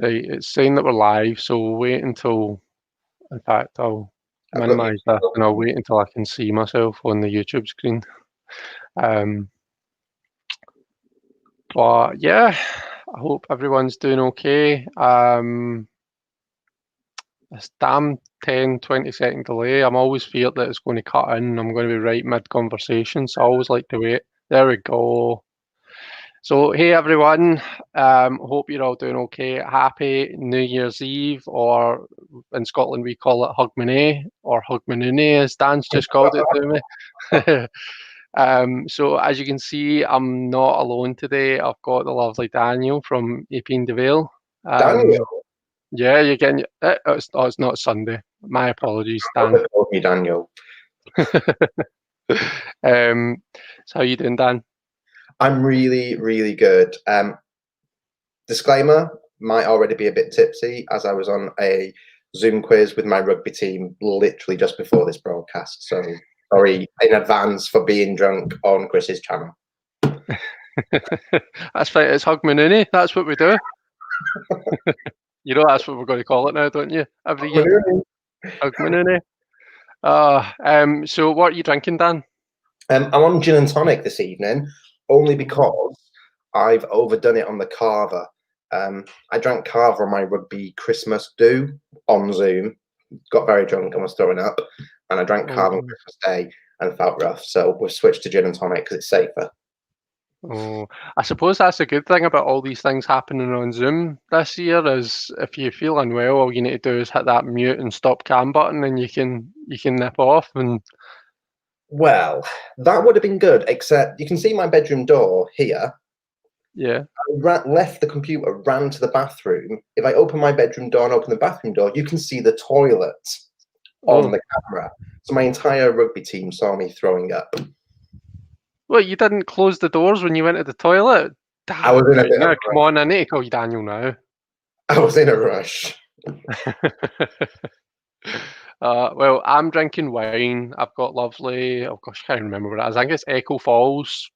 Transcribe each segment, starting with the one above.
Right, it's saying that we're live, so we'll wait until, in fact, I'll I've got minimize this and I'll wait until I can see myself on the YouTube screen. But yeah, I hope everyone's doing okay. This damn 10-20 second delay, I'm always feared that it's going to cut in and I'm going to be right mid-conversation, so I always like to wait. There we go. So, hey everyone, hope you're all doing okay. Happy New Year's Eve, or in Scotland we call it Hogmanay, or Hogmanay as Dan's just called it to me. So as you can see, I'm not alone today. I've got the lovely Daniel from Apeen de Vale. Daniel. Yeah, you're getting, it's not Sunday. My apologies, Dan. They called me Daniel. So how you doing, Dan? I'm really, really good. Disclaimer, might already be a bit tipsy as I was on a Zoom quiz with my rugby team literally just before this broadcast. So sorry in advance for being drunk on Chris's channel. That's right, it's Hogmanay. That's what we do. You know that's what we're going to call it now, don't you? Every year. Hogmanay. So what are you drinking, Dan? I'm on gin and tonic this evening, only because I've overdone it on the carver. I drank carver on my rugby Christmas do on Zoom, got very drunk and was throwing up, and I drank carver on Christmas Day and felt rough. So we've switched to gin and tonic because it's safer. Oh, I suppose that's a good thing about all these things happening on Zoom this year is if you feel unwell, all you need to do is hit that mute and stop cam button and you can nip off. And well, that would have been good, except you can see my bedroom door here. Yeah. I left the computer, ran to the bathroom. If I open my bedroom door and open the bathroom door, you can see the toilet on the camera. So my entire rugby team saw me throwing up. Well, you didn't close the doors when you went to the toilet? I was in a bit of a come on, I need to call you Daniel now. I was in a rush. Well, I'm drinking wine. I've got lovely, oh gosh, I can't remember what it is. I think it's Echo Falls,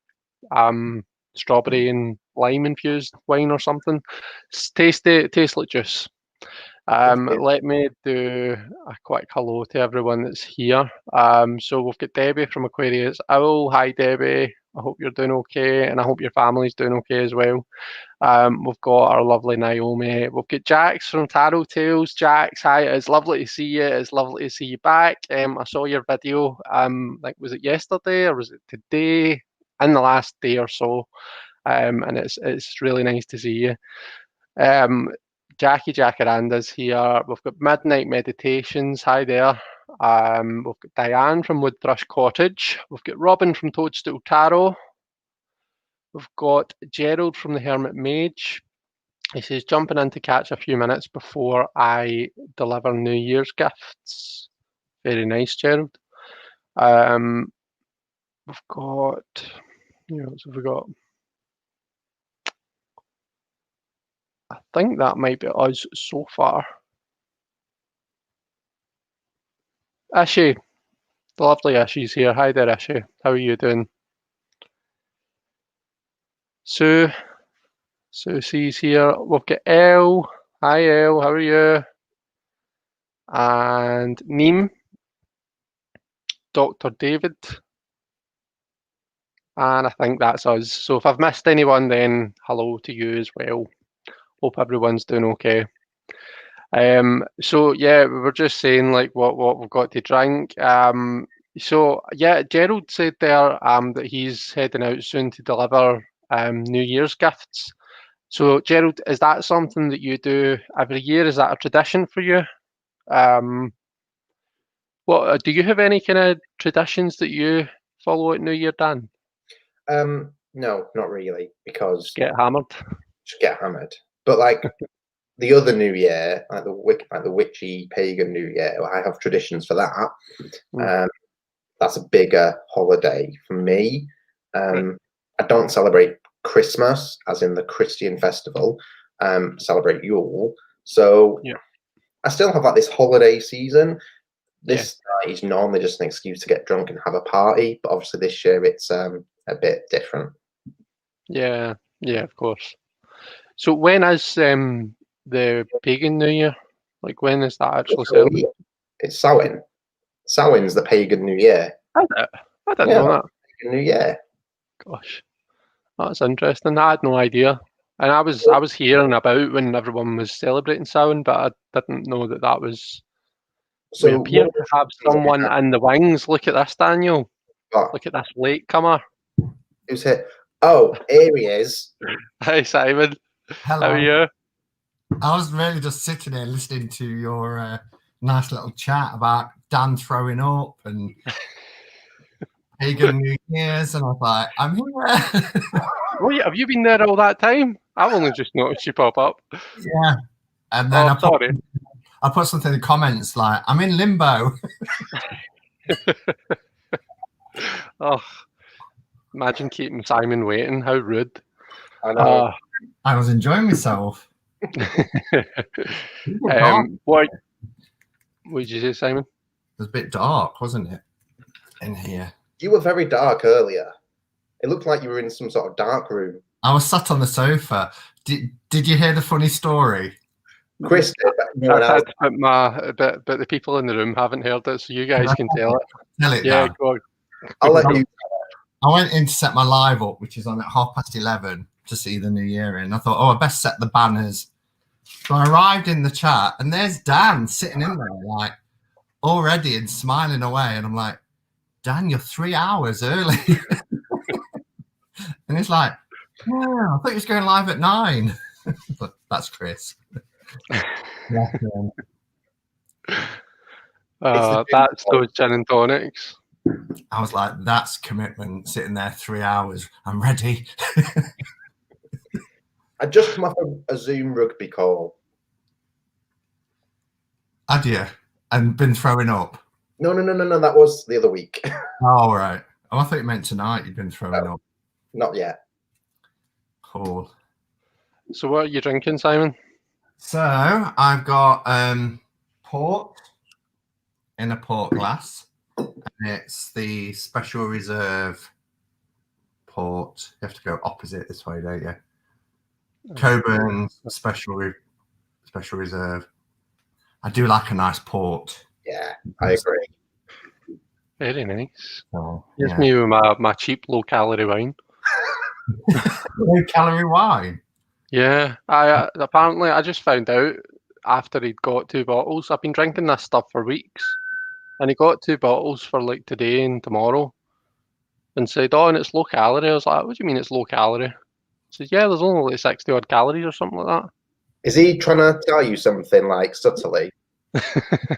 strawberry and lime infused wine or something. Tastes like juice. Let me do a quick hello to everyone that's here. So we've got Debbie from Aquarius Owl. Hi, Debbie. I hope you're doing okay, and I hope your family's doing okay as well. We've got our lovely Naomi. We've got Jax from Tarot Tales. Jax, hi. It's lovely to see you. It's lovely to see you back. I saw your video. Like, was it yesterday or was it today? In the last day or so. And it's really nice to see you. Jackie Jacaranda's here. We've got Midnight Meditations. Hi there. We've got Diane from Wood Thrush Cottage. We've got Robin from Toadstool Tarot. We've got Gerald from the Hermit Mage. He says, jumping in to catch a few minutes before I deliver New Year's gifts. Very nice, Gerald. We've got, what else have we got? I think that might be us so far. Ishi, the lovely Ishi's here. Hi there, Ishi. How are you doing? Susie's here. We've got Elle. Hi, Elle. How are you? And Neem. Dr. David. And I think that's us. So if I've missed anyone, then hello to you as well. Hope everyone's doing okay. So yeah, we were just saying like what we've got to drink. So yeah, Gerald said there that he's heading out soon to deliver New Year's gifts. So Gerald, is that something that you do every year? Is that a tradition for you? What do you have any kind of traditions that you follow at New Year, Dan? No, not really, because Just get hammered. Just get hammered. But like the other New Year, like the witchy pagan New Year, I have traditions for that. That's a bigger holiday for me. I don't celebrate Christmas, as in the Christian festival. Celebrate Yule. So Yeah. I still have like this holiday season. This night is normally just an excuse to get drunk and have a party, but obviously this year it's a bit different. Yeah, of course. So when is the pagan New Year? Like, when is that actually It's celebrated? It's Samhain. Samhain's the pagan New Year. Is it? I didn't Yeah, know that. pagan New Year. Gosh, that's interesting. I had no idea. And I was hearing about when everyone was celebrating Samhain, but I didn't know that that was. We So appear one of to the have things I someone have in the wings. Look at this, Daniel. got Look at this latecomer. who's here. Oh, here he is. Hi, Simon. Hello. How are you? I was really just sitting here listening to your nice little chat about Dan throwing up and pagan New Year's, and I was like, I'm here. Oh, yeah, have you been there all that time? I've only just noticed you pop up. Yeah. And then Oh, sorry. I put something in the comments like, I'm in limbo. Oh, imagine keeping Simon waiting. How rude. I know. I was enjoying myself. What did you say, Simon? It was a bit dark, wasn't it, in here? You were very dark earlier. It looked like you were in some sort of dark room. I was sat on the sofa. Did you hear the funny story? Chris did, but no one else. But the people in the room haven't heard it, so you guys can tell it. Tell it Yeah, now. go on. I'll let you. I went in to set my live up, which is on at 11:30 to see the new year in. I thought, I best set the banners. So I arrived in the chat, and there's Dan sitting in there, like, all ready and smiling away. And I'm like, Dan, you're 3 hours early. And he's like, yeah, I thought you was going live at 9. But that's Chris. That's those gin and tonics. I was like, that's commitment, sitting there 3 hours. I'm ready. I just come off a Zoom rugby call. Had you? And been throwing up? No. That was the other week. Oh, all right. Oh, I thought you meant tonight you'd been throwing up. Not yet. Cool. So what are you drinking, Simon? So I've got port in a port glass. And it's the Special Reserve port. You have to go opposite this way, don't you? Coburn Special Reserve. I do like a nice port. Yeah, I agree. Very nice. Oh, Here's me with my cheap low-calorie wine. Low-calorie wine? Yeah. Apparently, I just found out after he'd got 2 bottles. I've been drinking this stuff for weeks. And he got 2 bottles for like today and tomorrow. And said, oh, and it's low-calorie. I was like, what do you mean it's low-calorie? He says, yeah, there's only like 60-odd calories or something like that. Is he trying to tell you something like subtly?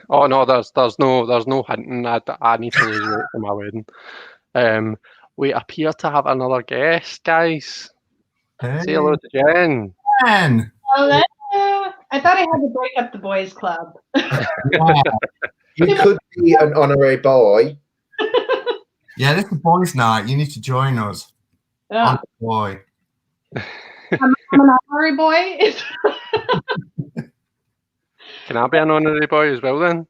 Oh no, there's no hinting. I need to lose weight for my wedding. We appear to have another guest, guys. Hey. Say hello to Jen. Jen. Hello. I thought I had to break up the boys' club. Yeah. You could be an honorary boy. Yeah, this is boys' night. You need to join us. Yeah. Boy. I'm an honorary boy. Can I be an honorary boy as well then?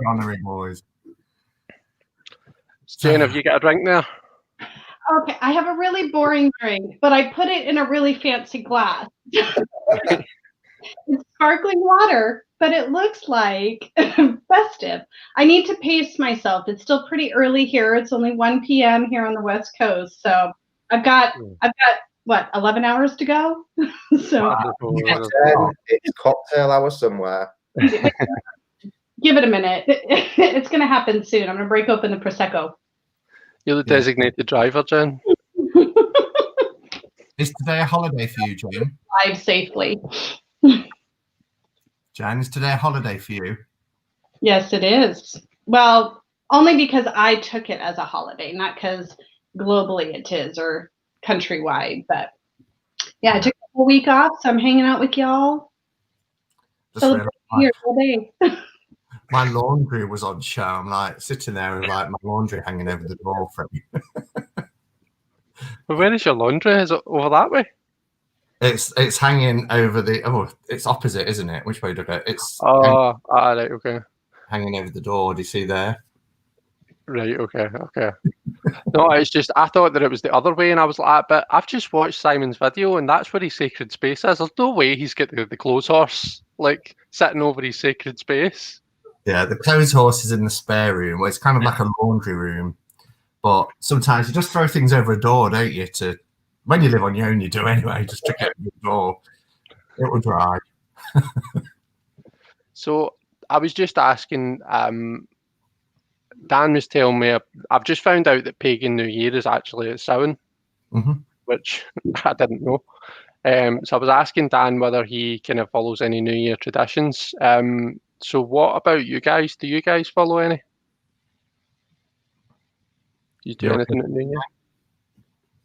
Honorary boys. Jane, have you got a drink there? Okay, I have a really boring drink, but I put it in a really fancy glass. It's sparkling water, but it looks like festive. I need to pace myself. It's still pretty early here. It's only 1 p.m. here on the West Coast, so I've got what, 11 hours to go. So It's cocktail hour somewhere. give it a minute. It's going to happen soon. I'm going to break open the prosecco. You're the designated driver, Jen. Is today a holiday for you, Jen? Drive safely. Jen, is today a holiday for you? Yes, it is. Well, only because I took it as a holiday, not because globally it is or countrywide. But yeah, I took a whole week off, so I'm hanging out with y'all. So here all day. My laundry was on show. I'm like sitting there with like my laundry hanging over the door for me. But where is your laundry? Is it over that way? It's hanging over the it's opposite, isn't it? Which way do I go? It's right, okay. Hanging over the door. Do you see there? Right, okay, okay. No, it's just I thought that it was the other way, and I was like, but I've just watched Simon's video, and that's where his sacred space is. There's no way he's got the clothes horse like sitting over his sacred space. Yeah, the clothes horse is in the spare room, where it's kind of like a laundry room. But sometimes you just throw things over a door, don't you? To when you live on your own, you do anyway. Just check out your door; it will dry. So I was just asking. Dan was telling me I've just found out that Pagan New Year is actually at Samhain, which I didn't know. So I was asking Dan whether he kind of follows any New Year traditions. So what about you guys? Do you guys follow any? Do you do anything at New Year?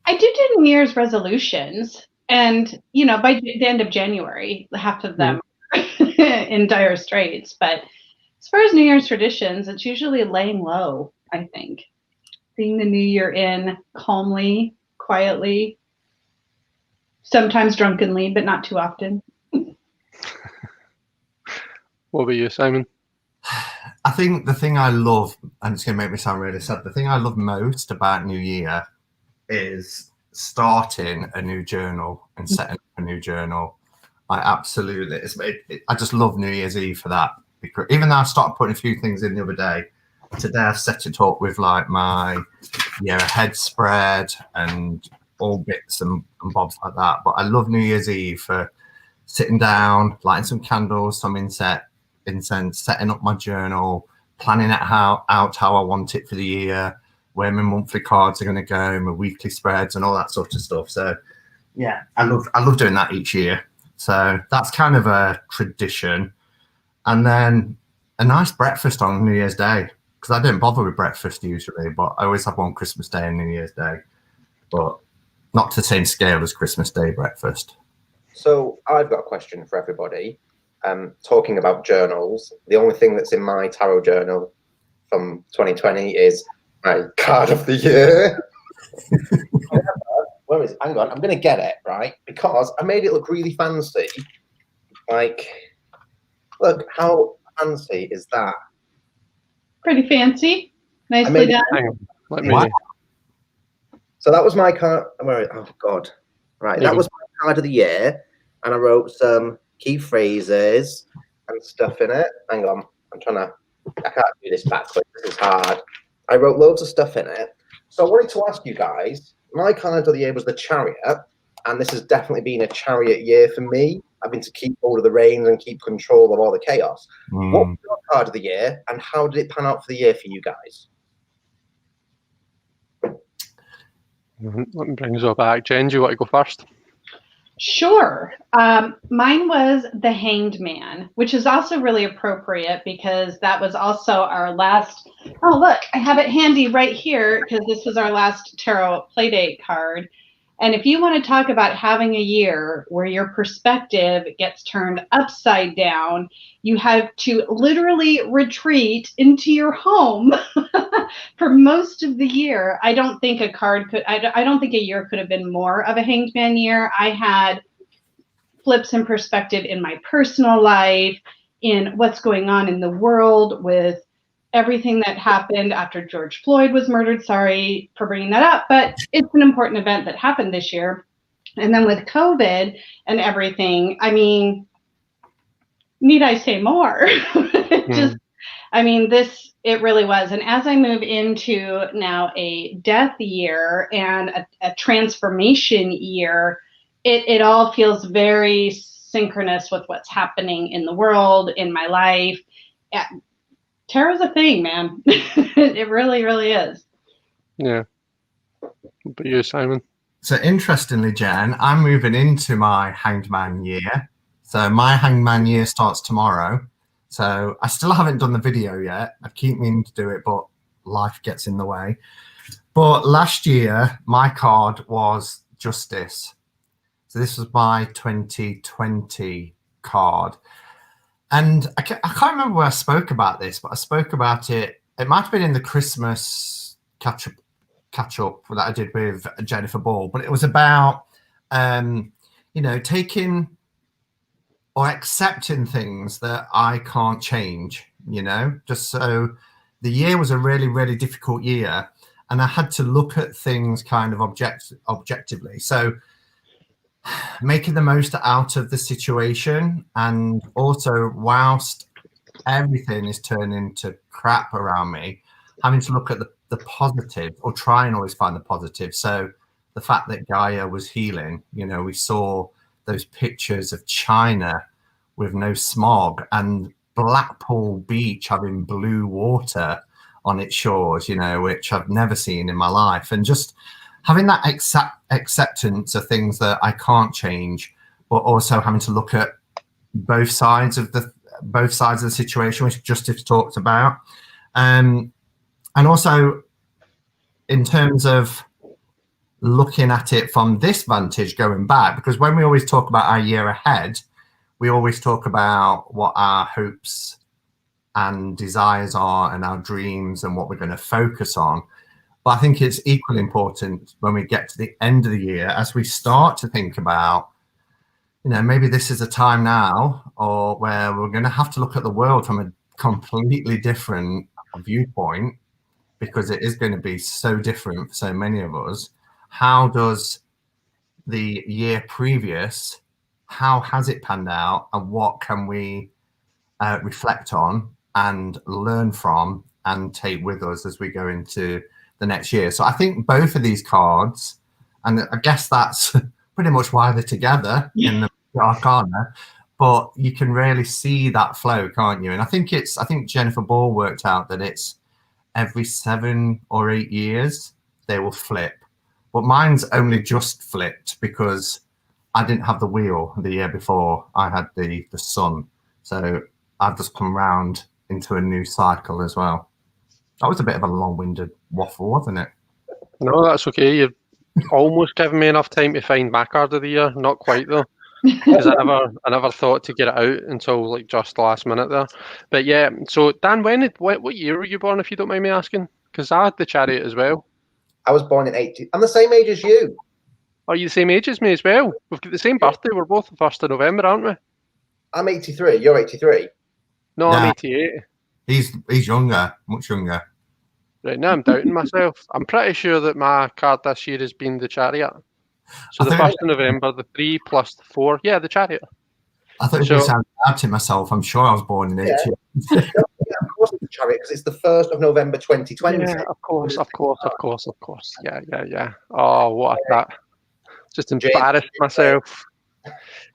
I do New Year's resolutions, and by the end of January, half of them in dire straits. But as far as New Year's traditions, it's usually laying low, I think. Seeing the new year in calmly, quietly, sometimes drunkenly, but not too often. What about you, Simon? I think the thing I love, and it's going to make me sound really sad, the thing I love most about New Year is starting a new journal and setting up a new journal. I absolutely, I just love New Year's Eve for that. Because even though I started putting a few things in the other day, today I've set it up with like my ahead spread and all bits and bobs like that. But I love New Year's Eve for sitting down, lighting some candles, some incense, setting up my journal, planning out how I want it for the year, where my monthly cards are going to go, my weekly spreads, and all that sort of stuff. So yeah, I love doing that each year. So that's kind of a tradition. And then a nice breakfast on New Year's Day, because I don't bother with breakfast usually, but I always have one Christmas Day and New Year's Day, but not to the same scale as Christmas Day breakfast. So I've got a question for everybody. Talking about journals, the only thing that's in my tarot journal from 2020 is my card of the year. Where is it? Hang on, I'm going to get it, right? Because I made it look really fancy. Like, look, how fancy is that? Pretty fancy. Nicely done. Hang on, let me. So that was my card. Oh, God. Right, that was my card of the year. And I wrote some key phrases and stuff in it. Hang on, I can't do this backwards. This is hard. I wrote loads of stuff in it. So I wanted to ask you guys, my card of the year was the Chariot, and this has definitely been a Chariot year for me. Having to keep hold of the reins and keep control of all the chaos. What was your card of the year, and how did it pan out for the year for you guys? Let me bring this up back. Jen, do you want to go first? Sure. Mine was the Hanged Man, which is also really appropriate because that was also our last. Oh, look, I have it handy right here because this was our last tarot playdate card. And if you want to talk about having a year where your perspective gets turned upside down, you have to literally retreat into your home for most of the year. I don't think a card could, I don't think a year could have been more of a Hanged Man year. I had flips in perspective in my personal life, in what's going on in the world with everything that happened after George Floyd was murdered. Sorry for bringing that up, but it's an important event that happened this year. And then with COVID and everything, I mean, need I say more? It really was. And as I move into now a death year and a transformation year, it all feels very synchronous with what's happening in the world, in my life. Tarot's a thing, man. It really, really is. Yeah. But you, Simon? So interestingly, Jen, I'm moving into my Hanged Man year. So my Hanged Man year starts tomorrow. So I still haven't done the video yet. I keep meaning to do it, but life gets in the way. But last year, my card was Justice. So this was my 2020 card. And I can't remember where I spoke about this, but I spoke about it. It might have been in the Christmas catch up that I did with Jennifer Ball, but it was about, taking or accepting things that I can't change, just so the year was a really, really difficult year, and I had to look at things kind of objectively. So making the most out of the situation, and also whilst everything is turning to crap around me, having to look at the positive, or try and always find the positive. So the fact that Gaia was healing, we saw those pictures of China with no smog, and Blackpool Beach having blue water on its shores, which I've never seen in my life. And just having that acceptance of things that I can't change, but also having to look at both sides of the situation, which Justice talked about. And also in terms of looking at it from this vantage going back, because when we always talk about our year ahead, we always talk about what our hopes and desires are and our dreams and what we're going to focus on. But I think it's equally important when we get to the end of the year, as we start to think about, maybe this is a time now, or where we're going to have to look at the world from a completely different viewpoint, because it is going to be so different for so many of us. How does the year previous, how has it panned out, and what can we reflect on and learn from and take with us as we go into the next year? So I think both of these cards, and I guess that's pretty much why they're together in the Arcana, but you can really see that flow, can't you? And I think Jennifer Ball worked out that it's every 7 or 8 years they will flip. But mine's only just flipped because I didn't have the wheel the year before. I had the sun. So I've just come round into a new cycle as well. That was a bit of a long-winded waffle, wasn't it? No, that's okay. You've almost given me enough time to find my card of the year. Not quite though, because I never thought to get it out until like just last minute there. But yeah, so Dan, what year were you born, if you don't mind me asking? Because I had the Chariot as well. I was born in 80. I'm the same age as you. Are you the same age as me as well? We've got the same birthday. We're both the 1st of November, aren't we? I'm 83. You're 83. No, I'm Yeah. 88. He's younger, much younger. Right, now I'm doubting myself. I'm pretty sure that my card this year has been the Chariot. So the 1st of November, the 3 plus the 4. Yeah, the Chariot. I thought it was sound bad to myself. I'm sure I was born in 80. Yeah, of course it's the Chariot, because it's the 1st of November 2020. Yeah, of course. Yeah. Oh, what that. Just embarrassed myself.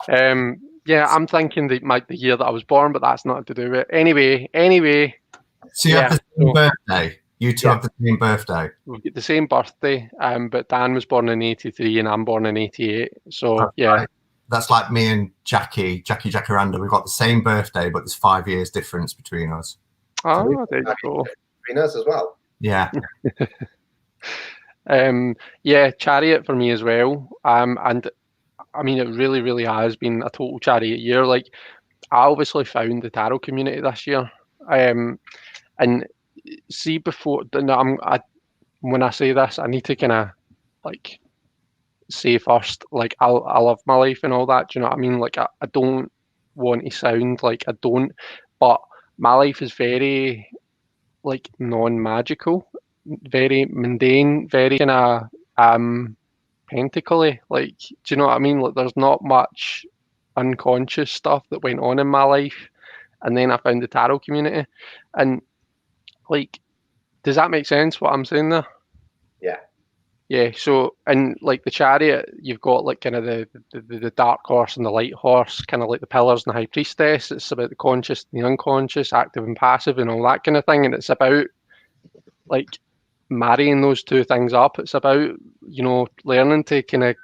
Yeah, I'm thinking the year that I was born, but that's not to do with it. Anyway. So you have the same birthday? You two have the same birthday? We've got the same birthday, but Dan was born in 83 and I'm born in 88. So, that's yeah. Right. That's like me and Jackie Jacaranda. We've got the same birthday, but there's 5 years difference between us. Oh, there you go. Between us as well. Yeah. Yeah, Chariot for me as well. And I mean, it really, really has been a total Chariot year. Like, I obviously found the tarot community this year. And see, when I say this, I need to kind of like say first, like I love my life and all that. Do you know what I mean? Like, I don't want to sound like I don't, but my life is very like non-magical, very mundane, very kind of pentacly. Like, do you know what I mean? Like, there's not much unconscious stuff that went on in my life, and then I found the tarot community, and like, does that make sense what I'm saying there? Yeah, so in like the Chariot, you've got like kind of the dark horse and the light horse, kind of like the pillars and the high priestess. It's about the conscious and the unconscious, active and passive, and all that kind of thing. And it's about like marrying those two things up. It's about, learning to kind of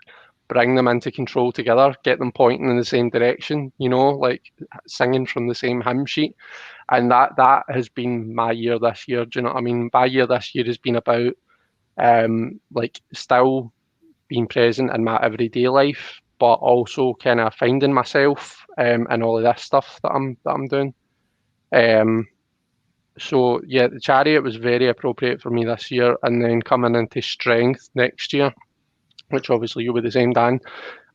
bring them into control together, get them pointing in the same direction, like singing from the same hymn sheet. And that has been my year this year. Do you know what I mean? My year this year has been about like still being present in my everyday life, but also kind of finding myself and all of this stuff that I'm doing. So yeah, the Chariot was very appropriate for me this year, and then coming into Strength next year, which obviously you'll be the same, Dan.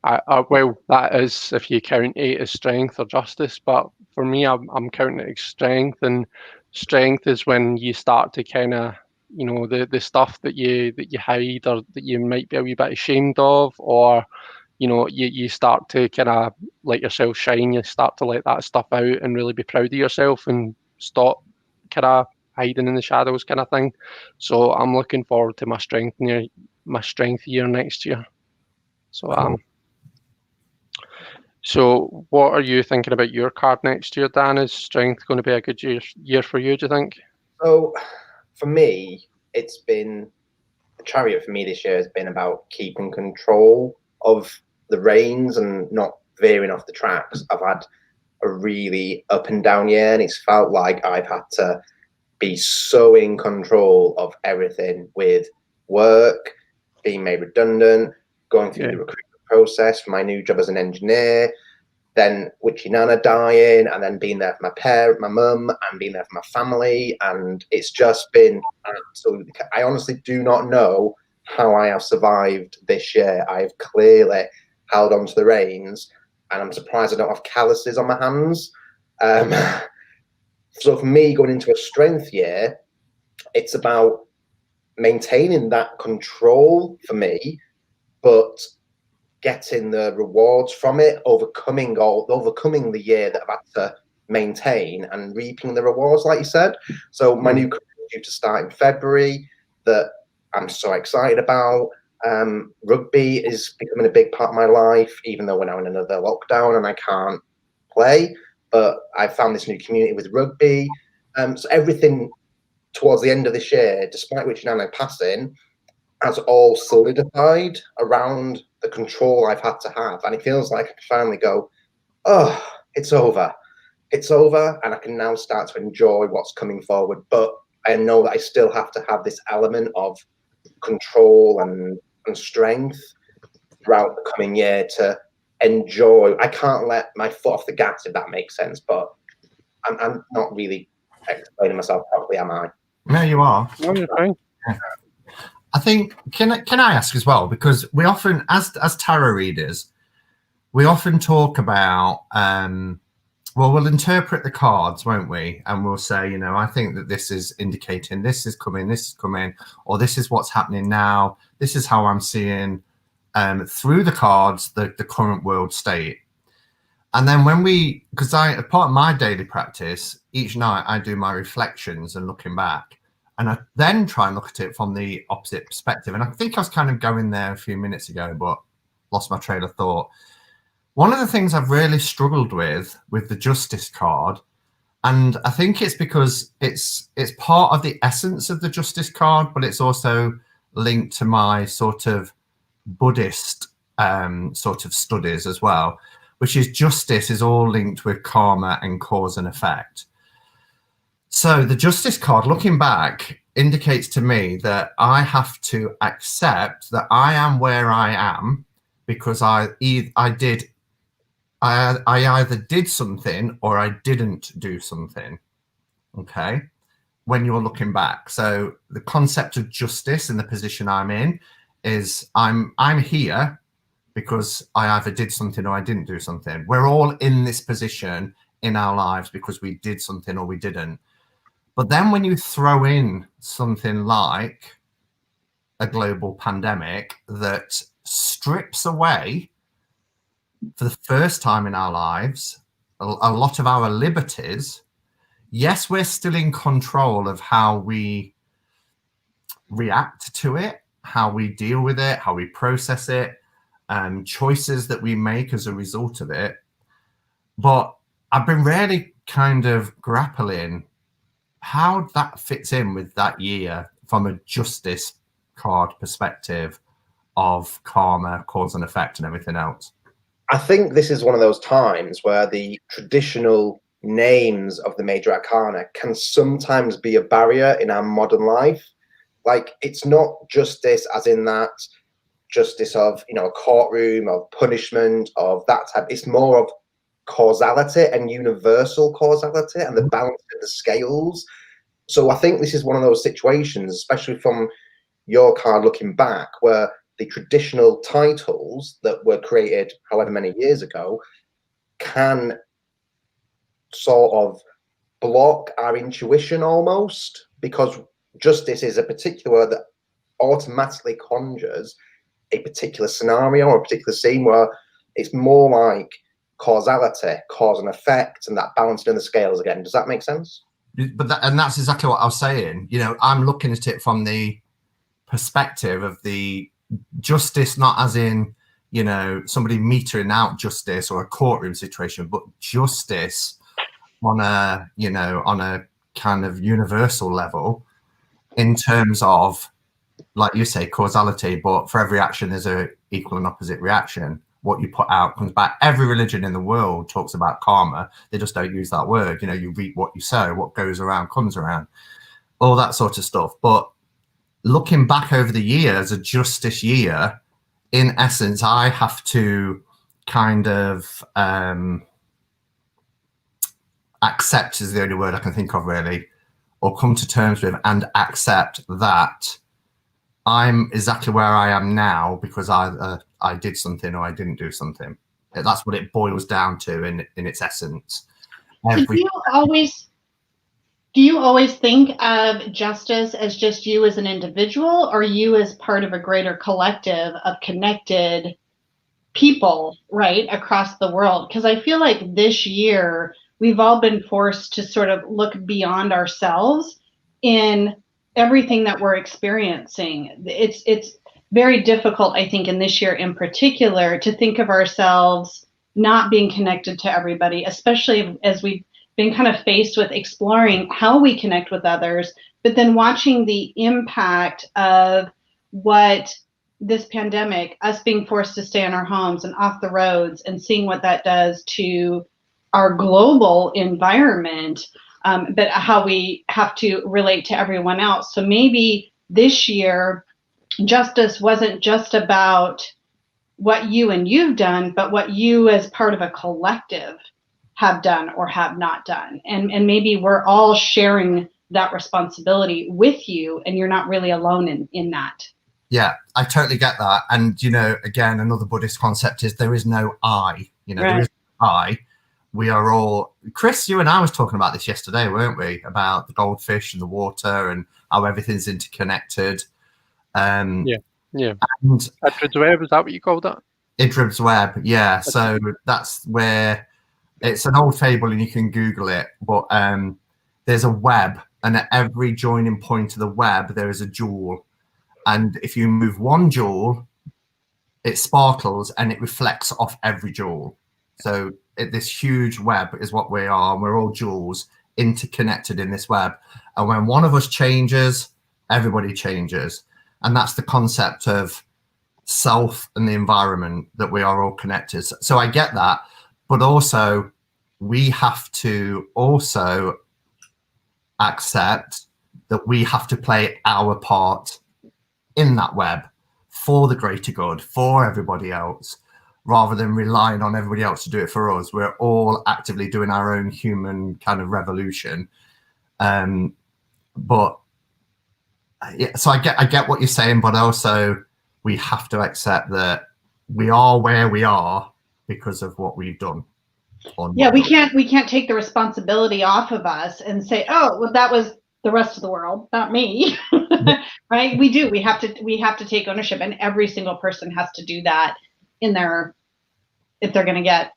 Well, that is if you count 8 as Strength or Justice, but for me, I'm counting it as Strength, and strength is when you start to kind of, you know, the stuff that you hide or that you might be a wee bit ashamed of, or you know, you start to kind of let yourself shine. You start to let that stuff out and really be proud of yourself and stop kind of hiding in the shadows, kind of thing. So I'm looking forward to my strength year next year. So Cool. So what are you thinking about your card next year, Dan? Is strength going to be a good year for you, do you think? So for me, it's been the chariot for me this year has been about keeping control of the reins and not veering off the tracks. I've had a really up and down year, and it's felt like I've had to be so in control of everything, with work, being made redundant, going through the recruitment process for my new job as an engineer, then Witchy Nana dying, and then being there for my mum, and being there for my family. And it's just been absolutely, I honestly do not know how I have survived this year. I've clearly held on to the reins, and I'm surprised I don't have calluses on my hands. So for me, going into a strength year, it's about maintaining that control for me, but getting the rewards from it, overcoming the year that I've had to maintain and reaping the rewards, like you said. So my new career is due to start in February, that I'm so excited about. Rugby is becoming a big part of my life, even though we're now in another lockdown and I can't play. But I found this new community with rugby. So everything towards the end of this year, despite Witchy Nana passing, has all solidified around the control I've had to have. And it feels like I can finally go, oh, it's over. It's over. And I can now start to enjoy what's coming forward. But I know that I still have to have this element of control and strength throughout the coming year to enjoy. I can't let my foot off the gas, if that makes sense. But I'm not really explaining myself properly, am I? No, you are. No, you're fine. Yeah. I think, can I ask as well, because we often, as tarot readers, we often talk about, well, we'll interpret the cards, won't we? And we'll say, you know, I think that this is indicating this is coming, or this is what's happening now. This is how I'm seeing through the cards, the current world state. And then because as part of my daily practice, each night I do my reflections and looking back. And I then try and look at it from the opposite perspective. And I think I was kind of going there a few minutes ago, but lost my train of thought. One of the things I've really struggled with the Justice card, and I think it's because it's part of the essence of the Justice card, but it's also linked to my sort of Buddhist sort of studies as well, which is justice is all linked with karma and cause and effect. So the Justice card, looking back, indicates to me that I have to accept that I am where I am because I either did something or I didn't do something. Okay, when you're looking back. So the concept of justice in the position I'm in is I'm here because I either did something or I didn't do something. We're all in this position in our lives because we did something or we didn't. But then when you throw in something like a global pandemic that strips away, for the first time in our lives, a lot of our liberties, yes, we're still in control of how we react to it, how we deal with it, how we process it, choices that we make as a result of it. But I've been really kind of grappling how that fits in with that year from a Justice card perspective of karma, cause and effect and everything else. I think this is one of those times where the traditional names of the major arcana can sometimes be a barrier in our modern life. Like, it's not justice as in that justice of, you know, a courtroom, of punishment, of that type. It's more of causality and universal causality and the balance of the scales. So I think this is one of those situations, especially from your card looking back, where the traditional titles that were created however many years ago can sort of block our intuition almost, because justice is a particular word that automatically conjures a particular scenario or a particular scene where it's more like causality, cause and effect, and that balancing in the scales again. Does that make sense? But and that's exactly what I was saying. You know, I'm looking at it from the perspective of the justice, not as in, you know, somebody metering out justice or a courtroom situation, but justice on a, you know, on a kind of universal level in terms of, like you say, causality, but for every action there's a equal and opposite reaction. What you put out comes back. Every religion in the world talks about karma. They just don't use that word. You know, you reap what you sow, what goes around comes around, all that sort of stuff. But looking back over the year as a justice year, in essence, I have to kind of accept is the only word I can think of really, or come to terms with and accept that I'm exactly where I am now because I did something or I didn't do something. That's what it boils down to in its essence. Do you always think of justice as just you as an individual, or you as part of a greater collective of connected people, right, across the world? Because I feel like this year we've all been forced to sort of look beyond ourselves in everything that we're experiencing. It's very difficult, I think, in this year in particular, to think of ourselves not being connected to everybody, especially as we've been kind of faced with exploring how we connect with others, but then watching the impact of what this pandemic, us being forced to stay in our homes and off the roads, and seeing what that does to our global environment, but how we have to relate to everyone else. So maybe this year, justice wasn't just about what you and you've done, but what you as part of a collective have done or have not done. And maybe we're all sharing that responsibility with you, and you're not really alone in that. Yeah, I totally get that. And, you know, again, another Buddhist concept is there is no I, you know, Right. There is no I. We are all, Chris, you and I was talking about this yesterday, weren't we? About the goldfish and the water and how everything's interconnected. Yeah. And Idrid's Web, is that what you called it? Idrid's Web, yeah. So that's where it's an old fable and you can Google it, but there's a web, and at every joining point of the web, there is a jewel. And if you move one jewel, it sparkles and it reflects off every jewel. So this huge web is what we are, and we're all jewels interconnected in this web. And when one of us changes, everybody changes. And that's the concept of self and the environment, that we are all connected. So I get that, but also we have to also accept that we have to play our part in that web for the greater good, for everybody else, rather than relying on everybody else to do it for us. We're all actively doing our own human kind of revolution. But yeah, so I get what you're saying, but also we have to accept that we are where we are because of what we've done. Yeah, we can't take the responsibility off of us and say, oh, well, that was the rest of the world, not me. Right? We have to take ownership, and every single person has to do that if they're going to get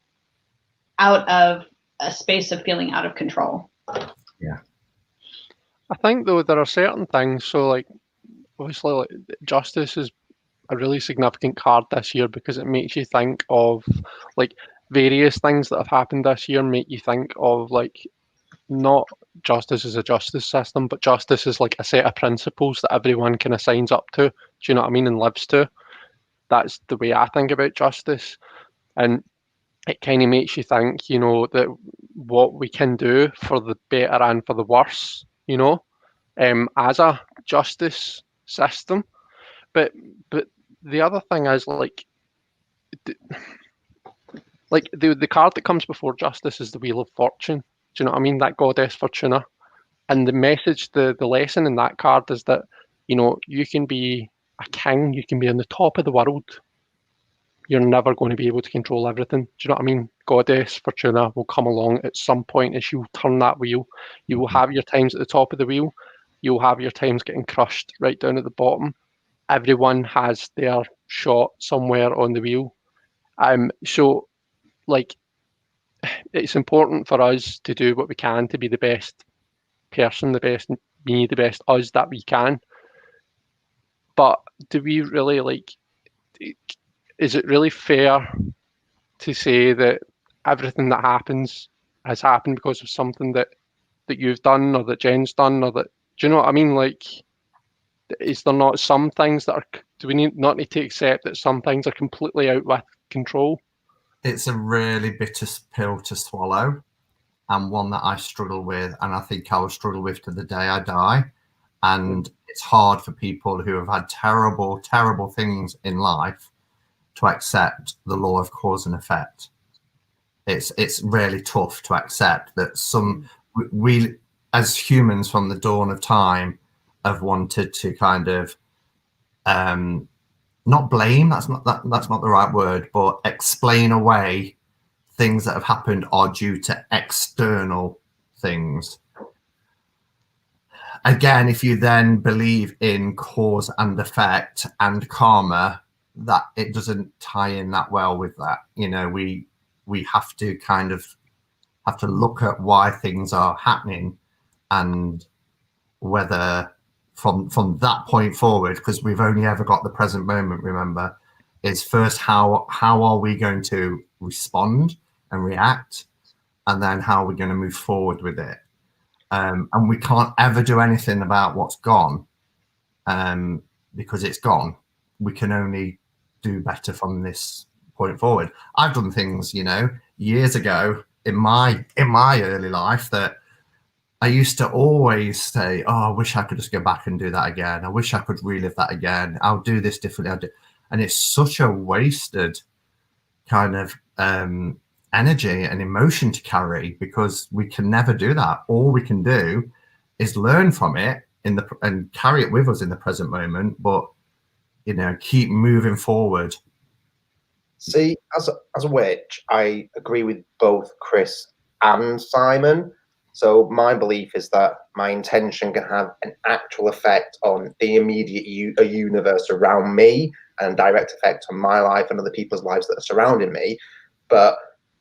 out of a space of feeling out of control. Yeah. I think though there are certain things, so like obviously like justice is a really significant card this year because it makes you think of like various things that have happened this year, make you think of like not justice as a justice system, but justice is like a set of principles that everyone kind of signs up to. Do you know what I mean? And lives to. That's the way I think about justice. And it kind of makes you think, you know, that what we can do for the better and for the worse, you know, as a justice system. But the other thing is like the card that comes before justice is the Wheel of Fortune. Do you know what I mean? That goddess Fortuna. And the message, the lesson in that card is that, you know, you can be a king, you can be on the top of the world. You're never going to be able to control everything. Do you know what I mean? goddess Fortuna will come along at some point as you turn that wheel. You will have your times at the top of the wheel. You'll have your times getting crushed right down at the bottom. Everyone has their shot somewhere on the wheel. So like, it's important for us to do what we can to be the best person, the best me, the best us that we can. But do we really, like, is it really fair to say that everything that happens has happened because of something that you've done, or that Jen's done, or that, do you know what I mean? Like, is there not some things that are, do we not need to accept that some things are completely out with control? It's a really bitter pill to swallow, and one that I struggle with, and I think I will struggle with to the day I die. And it's hard for people who have had terrible, terrible things in life to accept the law of cause and effect. It's really tough to accept that we as humans from the dawn of time have wanted to kind of not blame, that's not the right word, but explain away things that have happened are due to external things. Again, if you then believe in cause and effect and karma, that it doesn't tie in that well with that. You know, we have to kind of have to look at why things are happening, and whether from that point forward, because we've only ever got the present moment, remember, is first how are we going to respond and react, and then how we're going to move forward with it. And we can't ever do anything about what's gone, because it's gone. We can only do better from this point forward. I've done things, you know, years ago in my early life that I used to always say, oh, I wish I could just go back and do that again. I wish I could relive that again. I'll do this differently. And it's such a wasted kind of energy and emotion to carry, because we can never do that. All we can do is learn from it and carry it with us in the present moment, but, you know, keep moving forward. See, as a witch, I agree with both Chris and Simon. So my belief is that my intention can have an actual effect on the immediate universe around me, and direct effect on my life and other people's lives that are surrounding me. But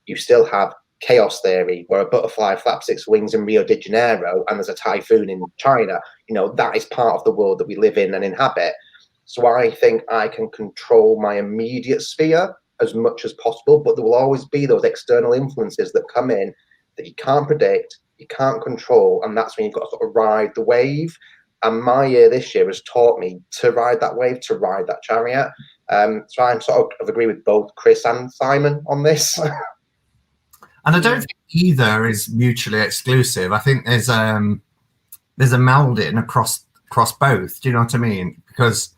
you still have chaos theory, where a butterfly flaps its wings in Rio de Janeiro and there's a typhoon in China. You know, that is part of the world that we live in and inhabit. So I think I can control my immediate sphere as much as possible, but there will always be those external influences that come in that you can't predict, you can't control, and that's when you've got to sort of ride the wave. And my year this year has taught me to ride that wave, to ride that chariot. So I'm sort of agree with both Chris and Simon on this. And I don't think either is mutually exclusive. I think there's a melding across both. Do you know what I mean? Because,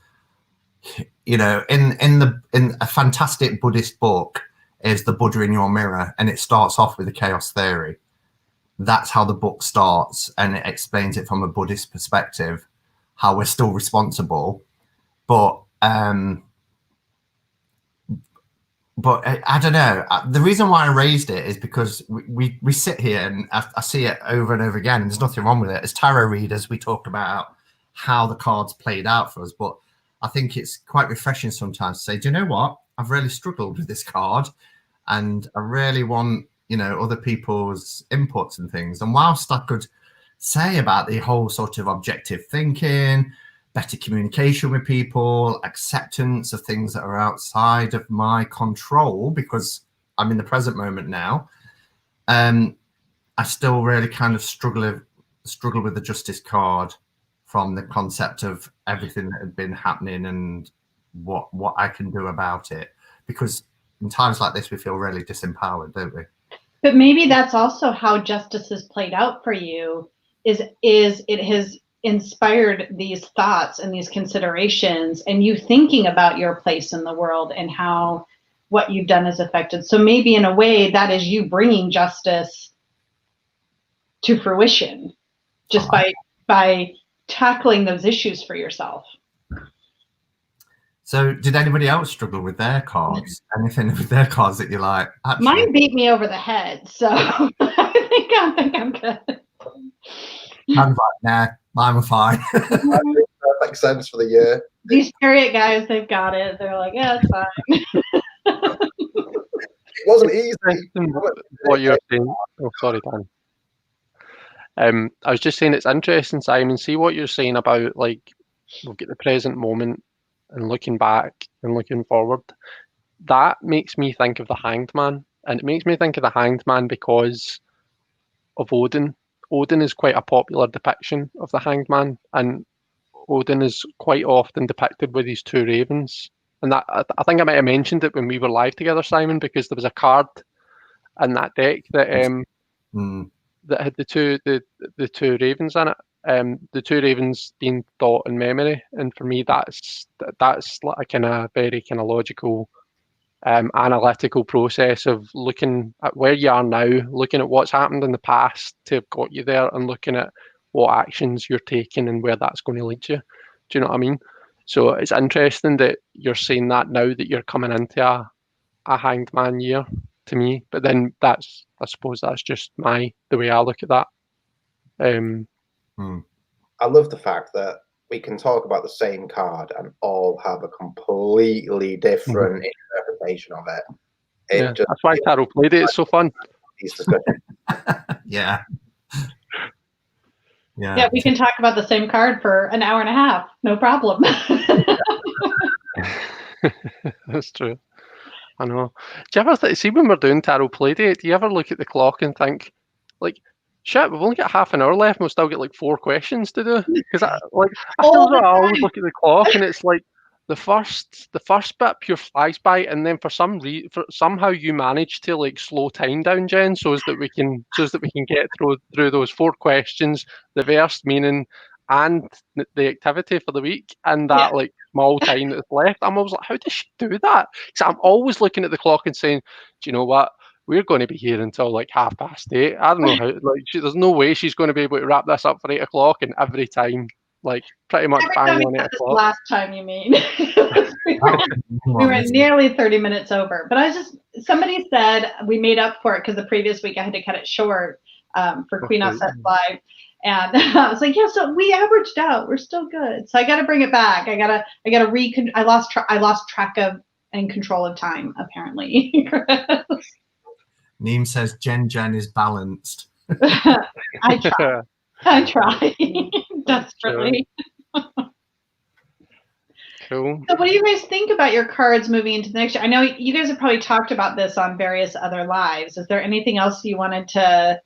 you know, in a fantastic Buddhist book is The Buddha in Your Mirror, and it starts off with the chaos theory. That's how the book starts, and it explains it from a Buddhist perspective, how we're still responsible. But I don't know. The reason why I raised it is because we sit here and I see it over and over again, and there's nothing wrong with it. As tarot readers, we talk about how the cards played out for us, but I think it's quite refreshing sometimes to say, do you know what? I've really struggled with this card, and I really want, you know, other people's inputs and things. And whilst I could say about the whole sort of objective thinking, better communication with people, acceptance of things that are outside of my control, because I'm in the present moment now, I still really kind of struggle with the justice card, from the concept of everything that had been happening and what I can do about it. Because in times like this, we feel really disempowered, don't we? But maybe that's also how justice has played out for you, is it has inspired these thoughts and these considerations, and you thinking about your place in the world and how what you've done is affected. So maybe in a way that is you bringing justice to fruition, just by tackling those issues for yourself. So, did anybody else struggle with their cards? Anything with their cards that you like? Actually, Mine beat me over the head, so I think I'm good. I'm like, nah, mine were fine. Perfect sense for the year. These chariot guys, they've got it. They're like, yeah, it's fine. It wasn't easy. What you're saying. Oh, sorry, Dan. I was just saying it's interesting, Simon. See what you're saying about like we'll get the present moment and looking back and looking forward. That makes me think of the Hanged Man, and it makes me think of the Hanged Man because of Odin. Odin is quite a popular depiction of the Hanged Man, and Odin is quite often depicted with his two ravens. And that I think I might have mentioned it when we were live together, Simon, because there was a card in that deck that that had the two ravens in it. The two ravens being thought and memory, and for me that's like a kind of very kind of logical, analytical process of looking at where you are now, looking at what's happened in the past to have got you there, and looking at what actions you're taking and where that's going to lead you. Do you know what I mean? So it's interesting that you're saying that now that you're coming into a Hanged Man year to me, but then I suppose that's just the way I look at that. I love the fact that we can talk about the same card and all have a completely different interpretation of it. That's why Tarot Play Date is so fun. Yeah. Yeah, we can talk about the same card for an hour and a half. No problem. That's true. I know. Do you ever see when we're doing Tarot Play Date, do you ever look at the clock and think, like, shit, we've only got half an hour left and we'll still get like 4 questions to do? Because I always look at the clock and it's like the first bit pure flies by, and then for somehow you manage to like slow time down, Jen, so that we can get through those 4 questions, the verse meaning and the activity for the week, and that like small time that's left. I'm always like, how does she do that? Because I'm always looking at the clock and saying, do you know what? We're going to be here until like 8:30. I don't know how. Like, there's no way she's going to be able to wrap this up for 8 o'clock. And every time, like, pretty much bang on 8 o'clock. Last time, you mean? we were nearly 30 minutes over. But somebody said we made up for it because the previous week I had to cut it short for Queen Offset Live. And I was like, yeah, so we averaged out. We're still good. So I got to bring it back. I lost track of and control of time, apparently. Neem says Jen is balanced. I try desperately. Cool. So what do you guys think about your cards moving into the next year? I know you guys have probably talked about this on various other lives. Is there anything else you wanted to?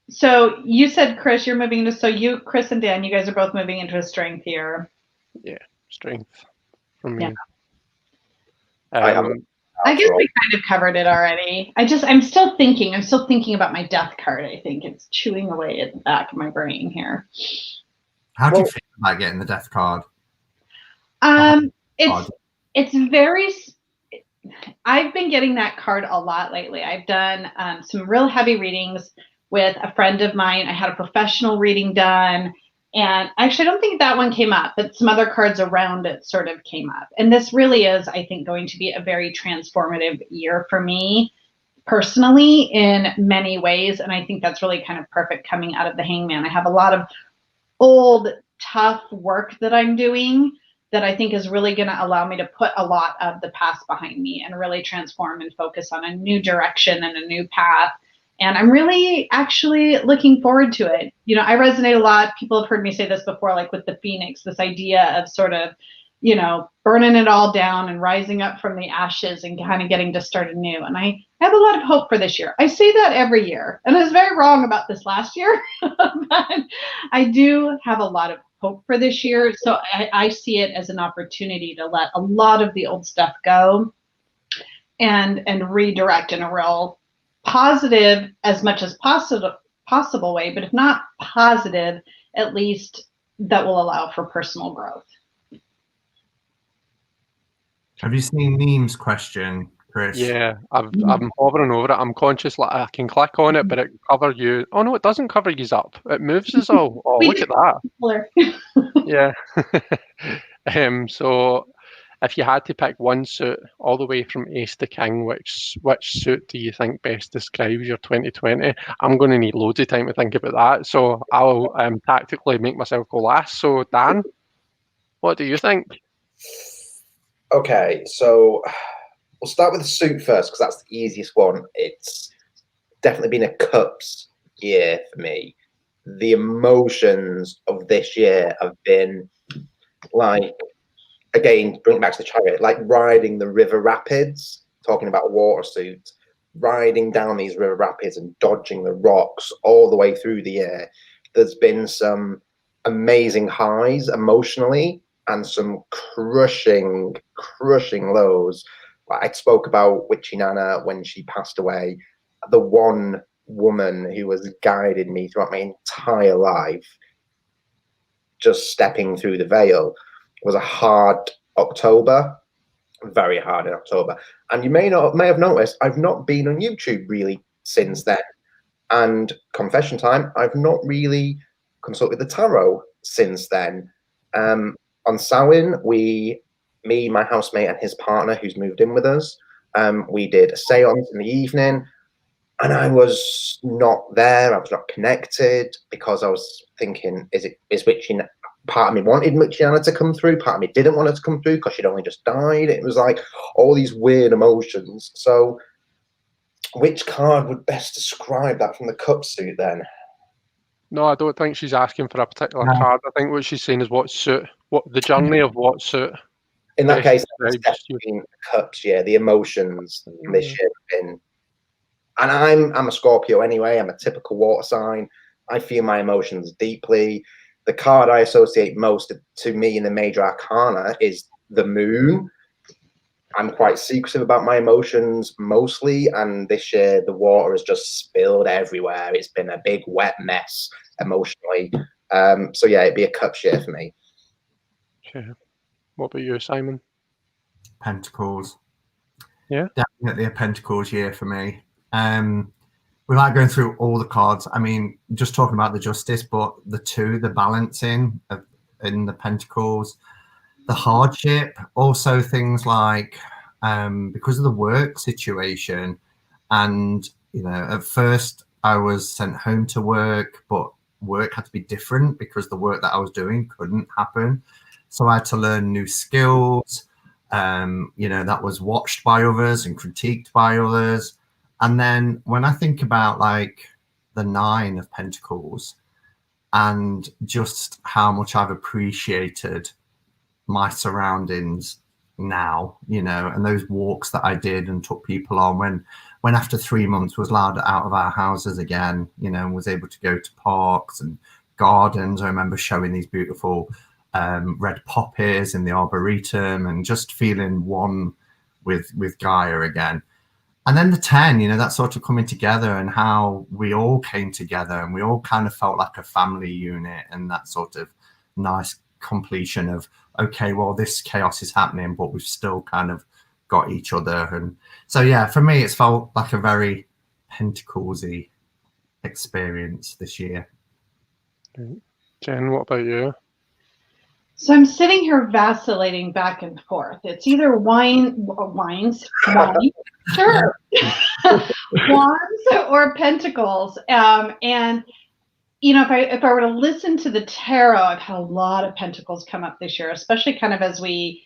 So you said, Chris, you're moving into, Chris and Dan, you guys are both moving into a strength year. Yeah, strength from me. Yeah. I guess we kind of covered it already. I'm still thinking about my death card. I think it's chewing away at the back of my brain here. How do you feel about getting the death card? It's very. I've been getting that card a lot lately. I've done some real heavy readings with a friend of mine. I had a professional reading done, and actually I don't think that one came up, but some other cards around it sort of came up. And this really is, I think, going to be a very transformative year for me personally in many ways. And I think that's really kind of perfect coming out of the Hangman. I have a lot of old, tough work that I'm doing that I think is really going to allow me to put a lot of the past behind me and really transform and focus on a new direction and a new path. And I'm really actually looking forward to it. You know, I resonate a lot. People have heard me say this before, like with the Phoenix, this idea of sort of, you know, burning it all down and rising up from the ashes and kind of getting to start anew. And I have a lot of hope for this year. I say that every year, and I was very wrong about this last year, but I do have a lot of hope for this year. So I see it as an opportunity to let a lot of the old stuff go and redirect in a real positive, as much as possible way, but if not positive, at least that will allow for personal growth. Have you seen Neem's question, Chris? Yeah, I'm hovering over it. I'm conscious, like I can click on it, but it covers you. Oh no, it doesn't cover you up. It moves us all. Oh, look at that. Yeah. So if you had to pick one suit all the way from ace to king, which suit do you think best describes your 2020? I'm going to need loads of time to think about that, so I'll tactically make myself go last. So Dan, what do you think? Okay, so we'll start with the suit first because that's the easiest one. It's definitely been a cups year for me. The emotions of this year have been like, again, bring it back to the chariot, like riding the river rapids, talking about water suits, riding down these river rapids and dodging the rocks all the way through the year. There's been some amazing highs emotionally and some crushing lows. I spoke about Witchy Nana when she passed away. The one woman who has guided me throughout my entire life, just stepping through the veil. It was a hard October, very hard in October. And you may have noticed I've not been on YouTube really since then. And confession time, I've not really consulted the tarot since then. On Samhain, me, my housemate, and his partner, who's moved in with us, we did a seance in the evening, and I was not there. I was not connected because I was thinking, is Witchy? Part of me wanted Witchy Nana to come through. Part of me didn't want her to come through because she'd only just died. It was like all these weird emotions. So, which card would best describe that from the cup suit then? No, I don't think she's asking for a particular card. I think what she's saying is what suit, what the journey of what suit. In that case, it's describes definitely cups. Yeah, the emotions this year have been. And I'm a Scorpio anyway. I'm a typical water sign. I feel my emotions deeply. The card I associate most to me in the major arcana is the moon. I'm quite secretive about my emotions mostly, and this year the water has just spilled everywhere. It's been a big wet mess emotionally. So yeah, it'd be a cups year for me. Okay. What about you, Simon? Pentacles. Yeah. Definitely a Pentacles year for me. Without going through all the cards, I mean, just talking about the justice, but the balancing in the Pentacles, the hardship, also things like because of the work situation, and at first I was sent home to work, but work had to be different because the work that I was doing couldn't happen, so I had to learn new skills. That was watched by others and critiqued by others. And then when I think about like the 9 of Pentacles and just how much I've appreciated my surroundings now, and those walks that I did and took people on when after 3 months was allowed out of our houses again, and was able to go to parks and gardens. I remember showing these beautiful red poppies in the arboretum and just feeling one with Gaia again. And then the 10, that sort of coming together and how we all came together and we all kind of felt like a family unit, and that sort of nice completion of, okay, well, this chaos is happening, but we've still kind of got each other. And so, yeah, for me, it's felt like a very Pentacles-y experience this year. Jen, what about you? So I'm sitting here vacillating back and forth. It's either wines, sure, wands or pentacles. And if I were to listen to the tarot, I've had a lot of pentacles come up this year, especially kind of as we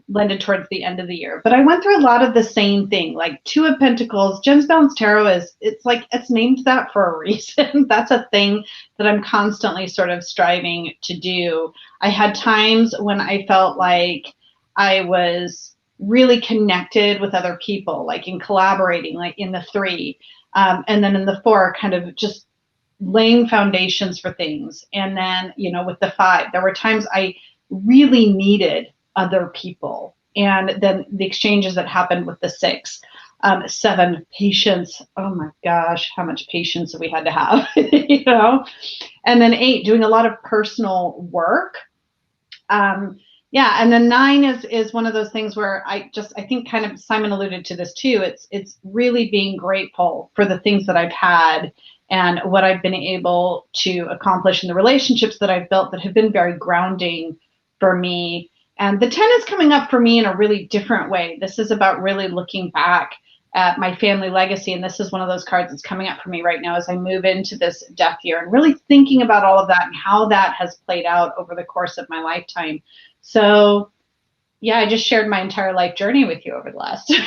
landed towards the end of the year. But I went through a lot of the same thing, like 2 of Pentacles. Jen's Balance Tarot it's named that for a reason. That's a thing that I'm constantly sort of striving to do. I had times when I felt like I was really connected with other people, like in collaborating, like in the 3. And then in the 4, kind of just laying foundations for things. And then, with the 5, there were times I really needed other people. And then the exchanges that happened with the 6, 7, patience. Oh my gosh, how much patience we had to have, And then 8, doing a lot of personal work. And then 9 is one of those things where I think kind of Simon alluded to this too. It's really being grateful for the things that I've had and what I've been able to accomplish in the relationships that I've built that have been very grounding for me. And the 10 is coming up for me in a really different way. This is about really looking back at my family legacy. And this is one of those cards that's coming up for me right now as I move into this death year and really thinking about all of that and how that has played out over the course of my lifetime. So yeah, I just shared my entire life journey with you over the last year.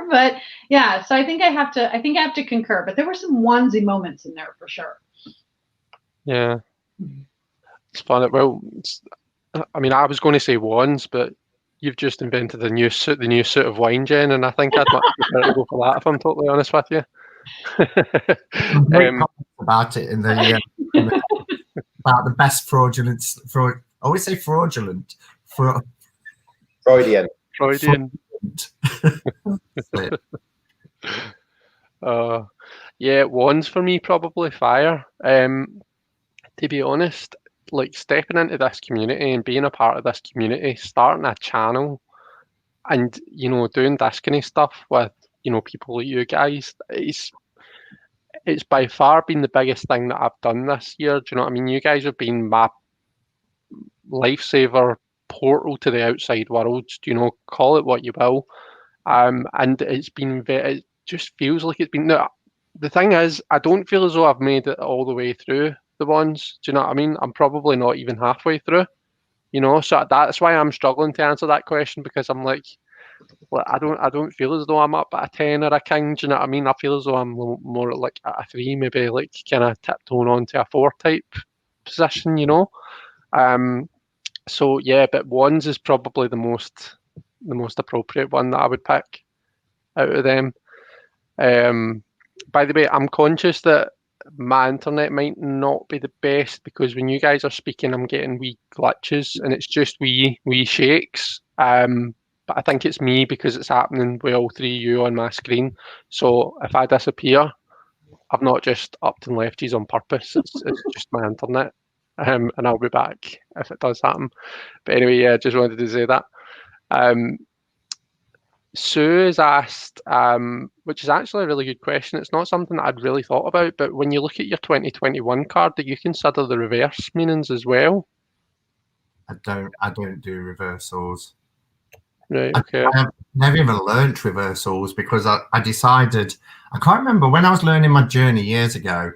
But yeah, so I think I have to concur. But there were some onesie moments in there for sure. Yeah, it's fun. Well, I mean, I was going to say wands, but you've just invented the new suit of wine, Jen, and I think I'd much prefer to go for that if I'm totally honest with you. Great comments about it in the about the best fraudulent. I always say fraudulent. Freudian. Yeah, wands for me, probably fire. To be honest, like stepping into this community and being a part of this community, starting a channel and, you know, doing this kind of stuff with, you know, people like you guys, it's by far been the biggest thing that I've done this year. Do you know what I mean? You guys have been my lifesaver portal to the outside world. Do you know, call it what you will. And it's been it just feels like it's been. No, the thing is, I don't feel as though I've made it all the way through the ones. Do you know what I mean? I'm probably not even halfway through. You know, so that's why I'm struggling to answer that question, because I'm like, well, I don't feel as though I'm up at a 10 or a king. Do you know what I mean? I feel as though I'm more like at a 3, maybe like kind of tiptoeing onto a 4 type position. You know. So yeah, but wands is probably the most appropriate one that I would pick out of them. By the way, I'm conscious that my internet might not be the best, because when you guys are speaking, I'm getting wee glitches and it's just wee shakes. But I think it's me because it's happening with all 3 of you on my screen. So if I disappear, I've not just upped and left yous on purpose. It's just my internet. And I'll be back if it does happen. But anyway, yeah, just wanted to say that. Sue has asked, which is actually a really good question. It's not something that I'd really thought about, but when you look at your 2021 card, do you consider the reverse meanings as well? I don't do reversals. Right, okay. I've never even learnt reversals because I decided, I can't remember when I was learning my journey years ago.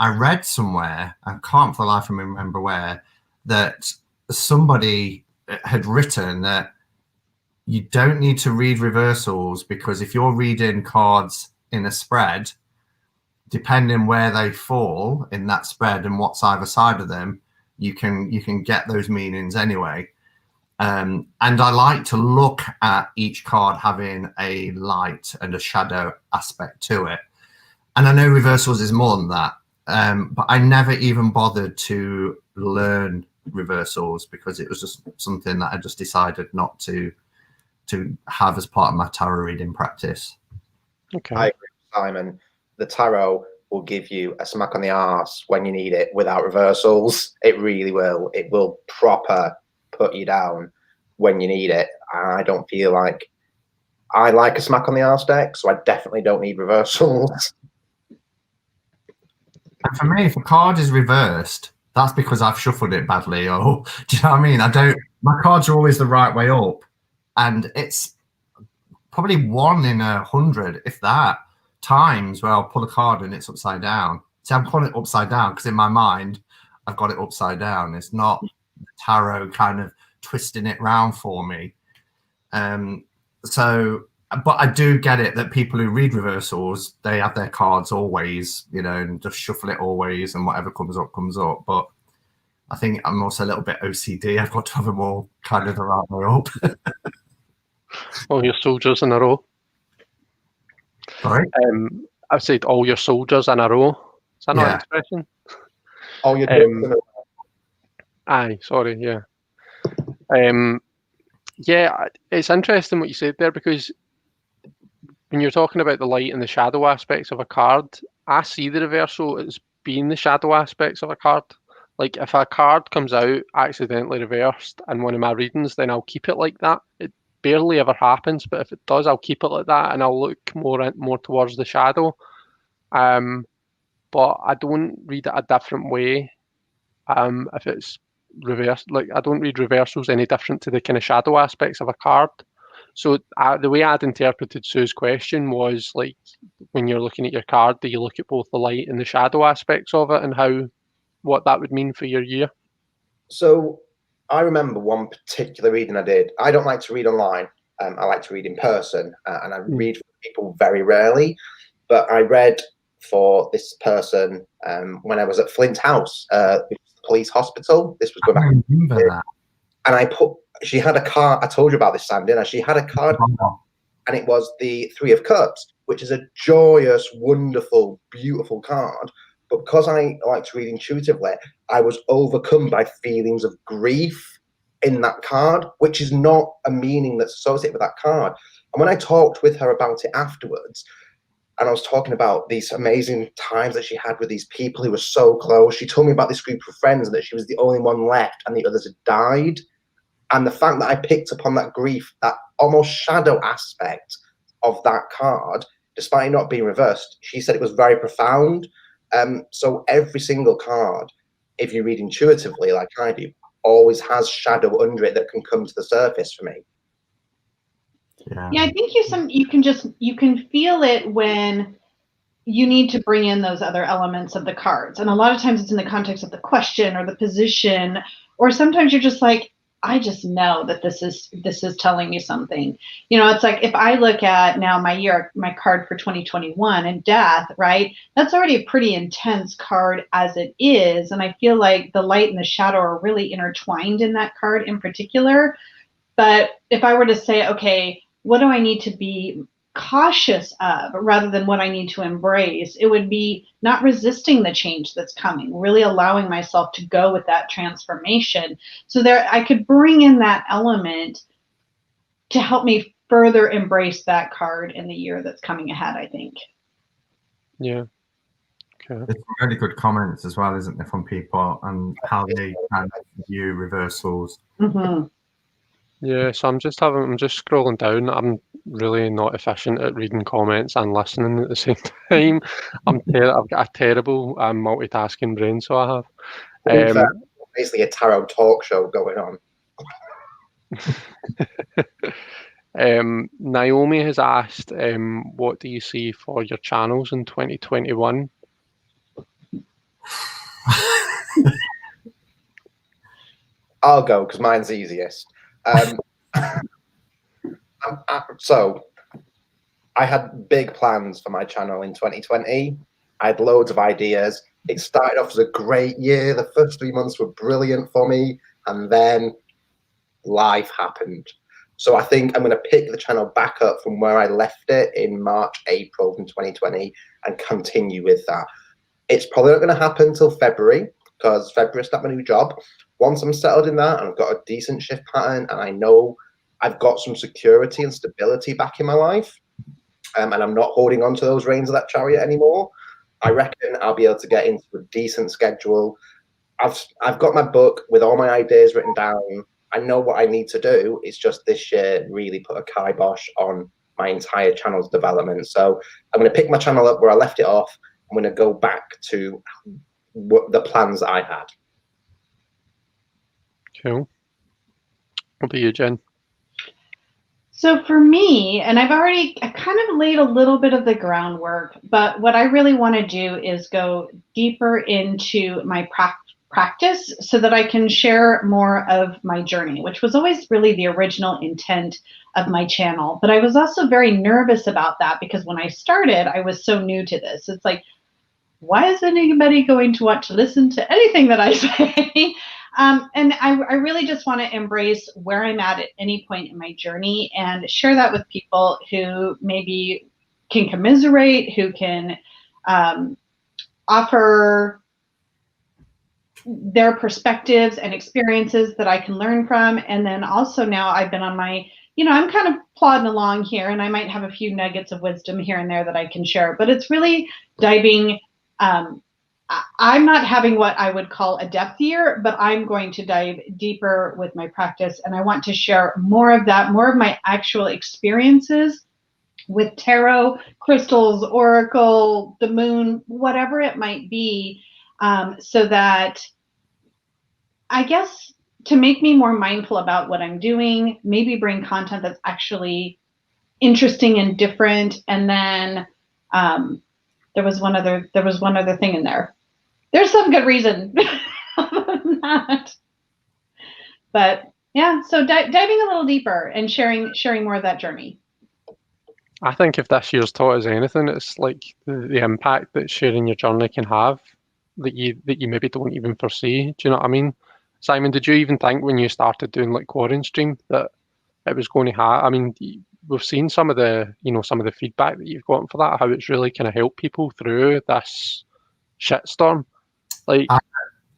I read somewhere, I can't for the life of me remember where, that somebody had written that you don't need to read reversals, because if you're reading cards in a spread, depending where they fall in that spread and what's either side of them, you can get those meanings anyway. And I like to look at each card having a light and a shadow aspect to it. And I know reversals is more than that. But I never even bothered to learn reversals because it was just something that I just decided not to have as part of my tarot reading practice. Okay. I agree with Simon. The tarot will give you a smack on the arse when you need it without reversals. It really will. It will proper put you down when you need it. I don't feel like I like a smack on the arse deck, so I definitely don't need reversals. And for me, if a card is reversed, that's because I've shuffled it badly. Or do you know what I mean? My cards are always the right way up, and it's probably 1 in 100, if that, times where I'll pull a card and it's upside down. See, I'm pulling it upside down because in my mind, I've got it upside down. It's not the tarot kind of twisting it round for me. But I do get it that people who read reversals, they have their cards always, you know, and just shuffle it always, and whatever comes up, comes up. But I think I'm also a little bit OCD. I've got to have them all kind of the right way up. All your soldiers in a row. Sorry? I've said all your soldiers in a row. Is that not an expression? All your ducks aye, sorry, yeah. Yeah, it's interesting what you said there, because when you're talking about the light and the shadow aspects of a card, I see the reversal as being the shadow aspects of a card. Like if a card comes out accidentally reversed in one of my readings, then I'll keep it like that. It barely ever happens, but if it does, I'll keep it like that, and I'll look more towards the shadow. But I don't read it a different way. If it's reverse, like I don't read reversals any different to the kind of shadow aspects of a card. So the way I'd interpreted Sue's question was like, when you're looking at your card, do you look at both the light and the shadow aspects of it, and what that would mean for your year? So I remember one particular reading I did. I don't like to read online. I like to read in person, and I read for people very rarely. But I read for this person when I was at Flint House, police hospital. This was going back. I remember that. And she had a card. I told you about this, Sam, didn't I? She had a card, and it was the Three of Cups, which is a joyous, wonderful, beautiful card. But because I like to read intuitively, I was overcome by feelings of grief in that card, which is not a meaning that's associated with that card. And when I talked with her about it afterwards, and I was talking about these amazing times that she had with these people who were so close, she told me about this group of friends and that she was the only one left and the others had died. And the fact that I picked up on that grief, that almost shadow aspect of that card, despite it not being reversed, she said it was very profound. So every single card, if you read intuitively like I do, always has shadow under it that can come to the surface for me. Yeah, I think you can feel it when you need to bring in those other elements of the cards. And a lot of times it's in the context of the question or the position, or sometimes you're just like, I just know that this is telling me something. You know, it's like if I look at now my card for 2021 and death, right? That's already a pretty intense card as it is. And I feel like the light and the shadow are really intertwined in that card in particular. But if I were to say, okay, what do I need to be cautious of rather than what I need to embrace, it would be not resisting the change that's coming, really allowing myself to go with that transformation. So there, I could bring in that element to help me further embrace that card in the year that's coming ahead, I think. Yeah. Okay. It's really good comments as well, isn't there, from people and how they kind of view reversals. Mm-hmm. Yeah, so I'm just scrolling down. I'm really not efficient at reading comments and listening at the same time. I've got a terrible multitasking brain, so I have. Basically a tarot talk show going on. Naomi has asked, what do you see for your channels in 2021? I'll go because mine's easiest. So I had big plans for my channel in 2020. I had loads of ideas. It started off as a great year. The first 3 months were brilliant for me, and then life happened. So I think I'm going to pick the channel back up from where I left it in March, April in 2020 and continue with that. It's probably not going to happen until February because February is not my new job. Once I'm settled in that and I've got a decent shift pattern and I know I've got some security and stability back in my life, and I'm not holding on to those reins of that chariot anymore, I reckon I'll be able to get into a decent schedule. I've got my book with all my ideas written down. I know what I need to do. It's just this year really put a kibosh on my entire channel's development. So I'm going to pick my channel up where I left it off. I'm going to go back to what the plans I had. Cool. What about you, Jen? So for me, and I kind of laid a little bit of the groundwork, but what I really want to do is go deeper into my practice so that I can share more of my journey, which was always really the original intent of my channel. But I was also very nervous about that because when I started, I was so new to this. It's like, why is anybody going to want to listen to anything that I say? And I really just want to embrace where I'm at any point in my journey and share that with people who maybe can commiserate, who can offer their perspectives and experiences that I can learn from. And then also now I've been on my, I'm kind of plodding along here and I might have a few nuggets of wisdom here and there that I can share, but it's really diving. I'm not having what I would call a depth year, but I'm going to dive deeper with my practice. And I want to share more of that, more of my actual experiences with tarot, crystals, oracle, the moon, whatever it might be, so that I guess to make me more mindful about what I'm doing, maybe bring content that's actually interesting and different. And then there was one other thing in there. There's some good reason for that. But yeah, so diving a little deeper and sharing more of that journey. I think if this year's taught us anything, it's like the impact that sharing your journey can have that you maybe don't even foresee. Do you know what I mean? Simon, did you even think when you started doing like Quarantine Stream that it was going to have? I mean, we've seen some of the feedback that you've gotten for that, how it's really kind of helped people through this shitstorm. Like,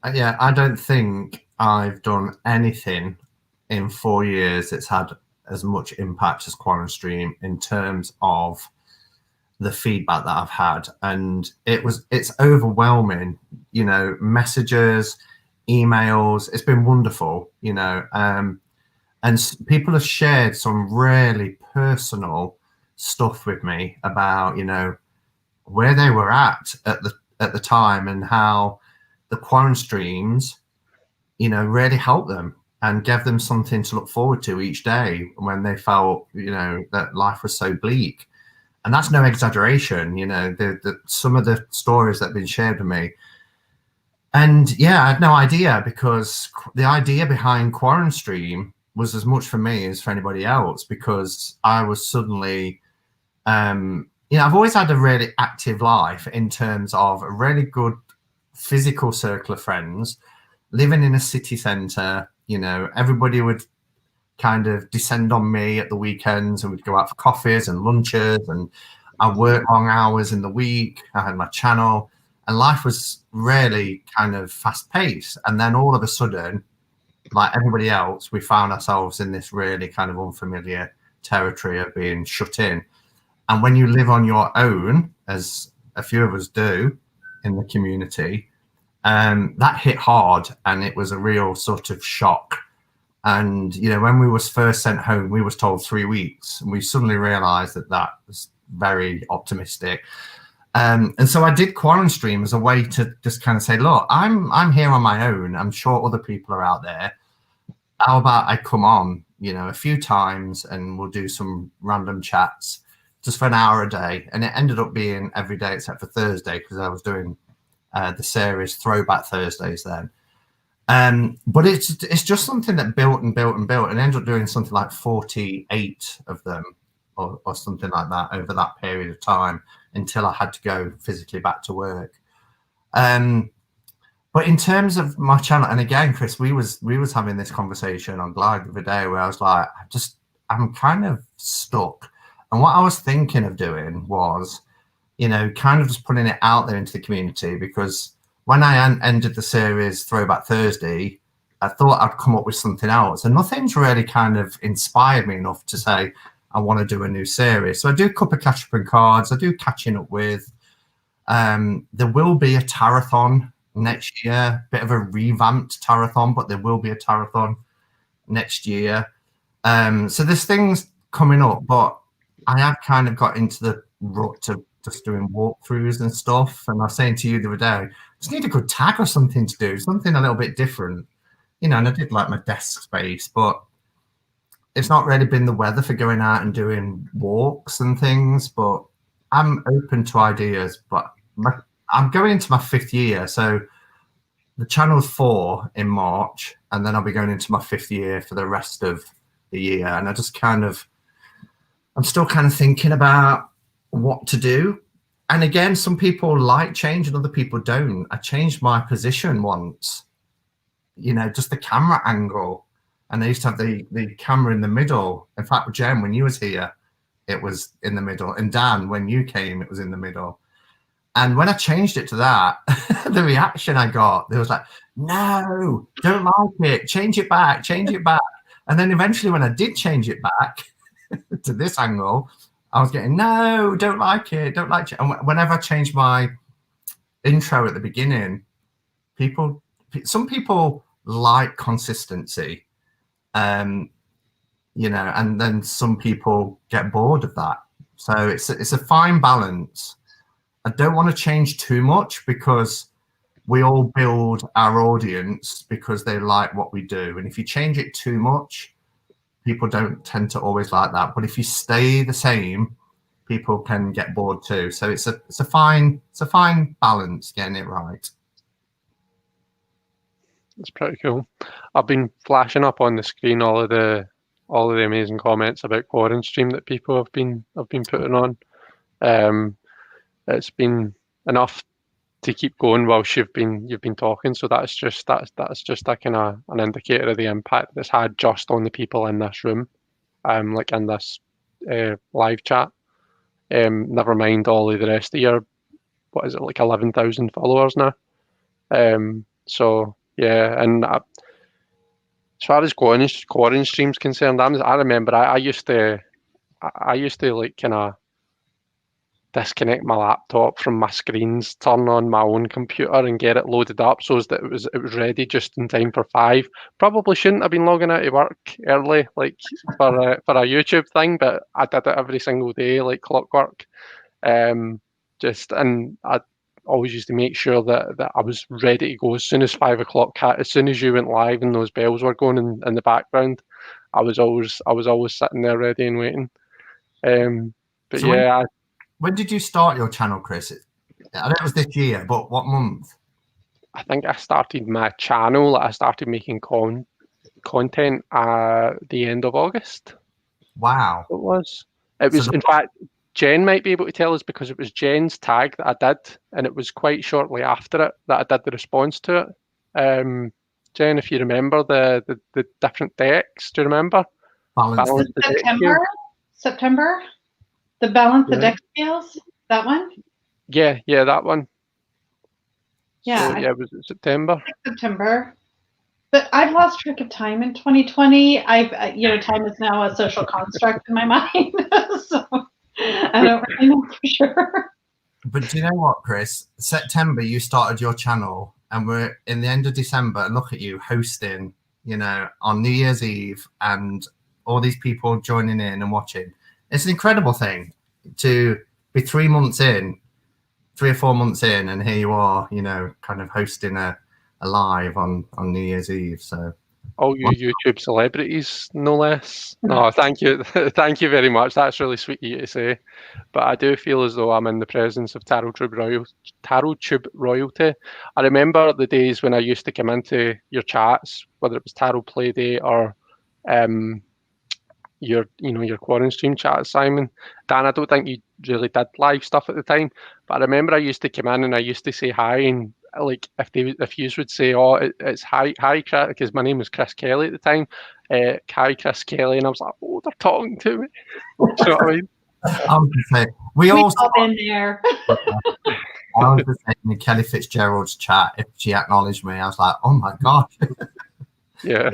I don't think I've done anything in 4 years that's had as much impact as Quarantine Stream in terms of the feedback that I've had, and it's overwhelming. You know, messages, emails. It's been wonderful. You know, and people have shared some really personal stuff with me about, you know, where they were at the time and how the Quarantine Streams, you know, really helped them and gave them something to look forward to each day when they felt, you know, that life was so bleak. And that's no exaggeration. You know, some of the stories that have been shared with me. And yeah, I had no idea, because the idea behind Quarantine Stream was as much for me as for anybody else, because I was suddenly, you know, I've always had a really active life in terms of a really good physical circle of friends, living in a city centre. You know, everybody would kind of descend on me at the weekends, and we'd go out for coffees and lunches, and I worked long hours in the week. I had my channel, and life was really kind of fast paced. And then all of a sudden, like everybody else, we found ourselves in this really kind of unfamiliar territory of being shut in. And when you live on your own, as a few of us do in the community, that hit hard, and it was a real sort of shock. And, you know, when we was first sent home, we was told 3 weeks, and we suddenly realized that was very optimistic. And so I did Quarantine Stream as a way to just kind of say, look, I'm here on my own. I'm sure other people are out there. How about I come on, you know, a few times, and we'll do some random chats just for an hour a day. And it ended up being every day except for Thursday, because I was doing the series Throwback Thursdays then. But it's just something that built and built and built, and ended up doing something like 48 of them or something like that over that period of time, until I had to go physically back to work. But in terms of my channel, and again, Chris, we was having this conversation on Glide the other day, where I was like, I'm kind of stuck. And what I was thinking of doing was, you know, kind of just putting it out there into the community, because when I ended the series Throwback Thursday, I thought I'd come up with something else, and nothing's really kind of inspired me enough to say I want to do a new series. So I do a couple of catch up and cards. I do catching up with. There will be a tarathon next year, bit of a revamped tarathon, but there will be a tarathon next year. So there's things coming up, but I have kind of got into the rut of just doing walkthroughs and stuff. And I was saying to you the other day, just need a good tag or something to do, something a little bit different, you know. And I did like my desk space, but it's not really been the weather for going out and doing walks and things. But I'm open to ideas. But I'm going into my 5th year, so the channel's 4 in March, and then I'll be going into my 5th year for the rest of the year. And I just I'm still kind of thinking about what to do. And again, some people like change and other people don't. I changed my position once, you know, just the camera angle. And I used to have the camera in the middle. In fact, Jen, when you was here, it was in the middle. And Dan, when you came, it was in the middle. And when I changed it to that, the reaction I got, there was like, no, don't like it. Change it back, change it back. And then eventually when I did change it back to this angle, I was getting, no, don't like it, don't like it. And whenever I changed my intro at the beginning, some people like consistency, you know, and then some people get bored of that. So it's a fine balance. I don't want to change too much, because we all build our audience because they like what we do. And if you change it too much, people don't tend to always like that. But if you stay the same, people can get bored too. So it's a fine balance getting it right. It's pretty cool. I've been flashing up on the screen all of the amazing comments about Quarren Stream that people have been putting on. It's been enough to keep going whilst you've been talking. So that's just a kind of an indicator of the impact that's had just on the people in this room, like in this live chat. Never mind all of the rest of your, what is it, like 11,000 followers now. So yeah, and as far as Quarren Stream's concerned, I remember I used to like kind of disconnect my laptop from my screens, turn on my own computer and get it loaded up so that it was ready just in time for 5. Probably shouldn't have been logging out of work early, like for a YouTube thing, but I did it every single day, like clockwork. And I always used to make sure that I was ready to go as soon as 5 o'clock hit, as soon as you went live and those bells were going in the background. I was always sitting there ready and waiting. But so yeah. When did you start your channel, Chris? I know it was this year, but what month? I think I started my channel. I started making content at the end of August. Wow. It was. In fact, Jen might be able to tell us because it was Jen's tag that I did, and it was quite shortly after it that I did the response to it. Jen, if you remember the different decks, do you remember? Balance September? The balance the deck scales? That one? Yeah, that one. Yeah. So, it was September. September. But I've lost track of time in 2020. Time is now a social construct in my mind. So I don't really know for sure. But do you know what, Chris? September, you started your channel, and we're in the end of December. Look at you hosting, on New Year's Eve, and all these people joining in and watching. It's an incredible thing to be 3 months in, 3 or 4 months in, and here you are, kind of hosting a live on New Year's Eve. So all you YouTube celebrities, no less. No, thank you. Thank you very much. That's really sweet of you to say. But I do feel as though I'm in the presence of Tarot Tube royalty. I remember the days when I used to come into your chats, whether it was Tarot Playdate or your Quarren Stream chat, Simon. Dan, I don't think you really did live stuff at the time, but I remember I used to come in and I used to say hi, and like if you would say, "Oh, it's hi, Chris," because my name was Chris Kelly at the time. Hi, Chris Kelly, and I was like, "Oh, they're talking to me." Do you know what I mean? I was going to say we all been there. I was just saying in Kelly Fitzgerald's chat, if she acknowledged me, I was like, "Oh my god!" Yeah.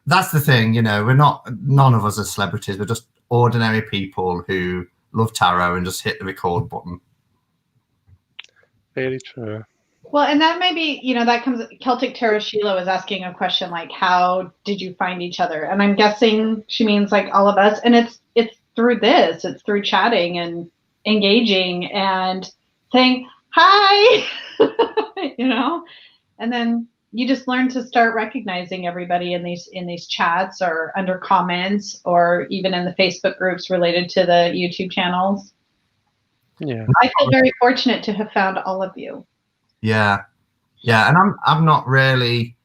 That's the thing, none of us are celebrities. We're just ordinary people who love tarot and just hit the record button. Very true. Well, and that may be, that comes, Celtic Tarot Sheila was asking a question like, how did you find each other? And I'm guessing she means like all of us. And it's through this, it's through chatting and engaging and saying, hi, and then you just learn to start recognizing everybody in these chats or under comments or even in the Facebook groups related to the YouTube channels. Yeah, I feel very fortunate to have found all of you. Yeah, and I'm not really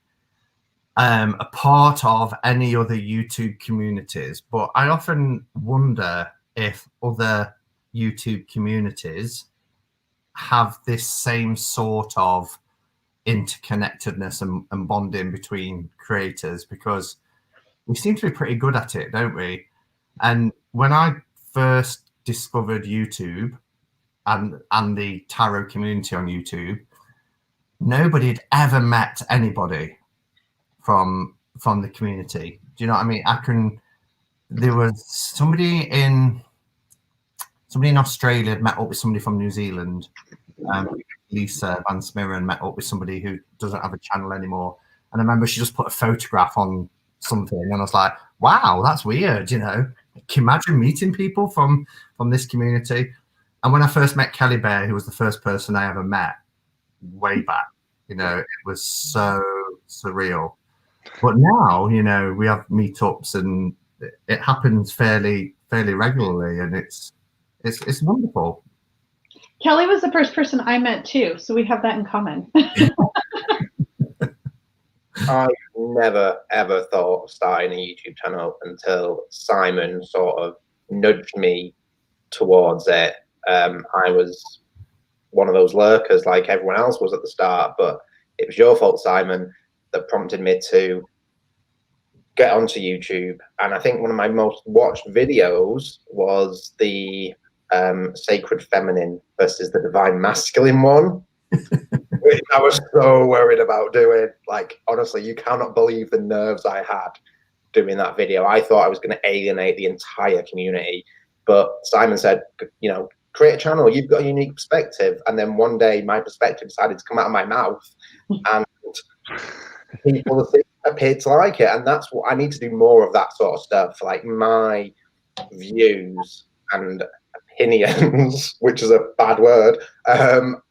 a part of any other YouTube communities, but I often wonder if other YouTube communities have this same sort of interconnectedness and bonding between creators, because we seem to be pretty good at it, don't we? And when I first discovered YouTube and the tarot community on YouTube, nobody had ever met anybody from the community. Do you know what I mean? There was somebody in Australia had met up with somebody from New Zealand. Lisa Van Smiren met up with somebody who doesn't have a channel anymore. And I remember she just put a photograph on something, and I was like, wow, that's weird, Can you imagine meeting people from this community? And when I first met Kelly Bear, who was the first person I ever met, way back. You know, it was so surreal. But now, you know, we have meetups and it happens fairly regularly, and it's wonderful. Kelly was the first person I met too, so we have that in common. I never ever thought of starting a YouTube channel until Simon sort of nudged me towards it. I was one of those lurkers like everyone else was at the start, but it was your fault, Simon, that prompted me to get onto YouTube. And I think one of my most watched videos was the Sacred Feminine versus the Divine Masculine one. Which I was so worried about doing. Like, honestly, you cannot believe the nerves I had doing that video. I thought I was going to alienate the entire community. But Simon said, you know, create a channel. You've got a unique perspective. And then one day my perspective decided to come out of my mouth. And people appeared to like it. And that's what I need to do, more of that sort of stuff. Like my views and opinions, which is a bad word,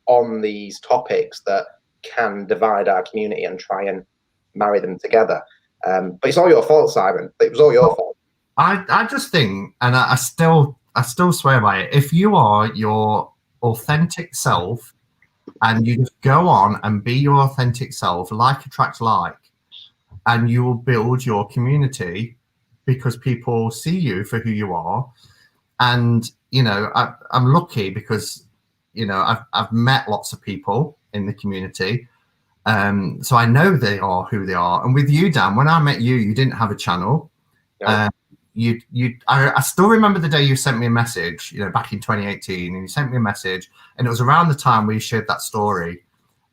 on these topics that can divide our community and try and marry them together. But it's all your fault, Simon. It was all your fault. I just think, and I still swear by it, if you are your authentic self and you just go on and be your authentic self, like attracts like, and you will build your community because people see you for who you are. And, you know, I'm lucky because, you know, I've met lots of people in the community. So I know they are who they are. And with you, Dan, when I met you, you didn't have a channel. No. I still remember the day you sent me a message, you know, back in 2018, and you sent me a message, and it was around the time we shared that story.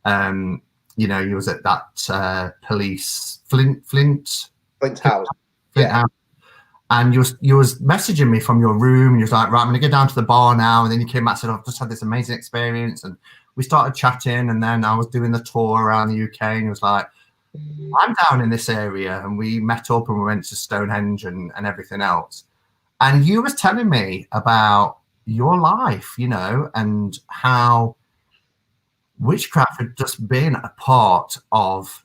You know, you was at that police Flint House. Yeah. And you was messaging me from your room, and you was like, right, I'm going to go down to the bar now. And then you came back and said, I've just had this amazing experience. And we started chatting, and then I was doing the tour around the UK, and you was like, I'm down in this area. And we met up and we went to Stonehenge and everything else. And you was telling me about your life, you know, and how witchcraft had just been a part of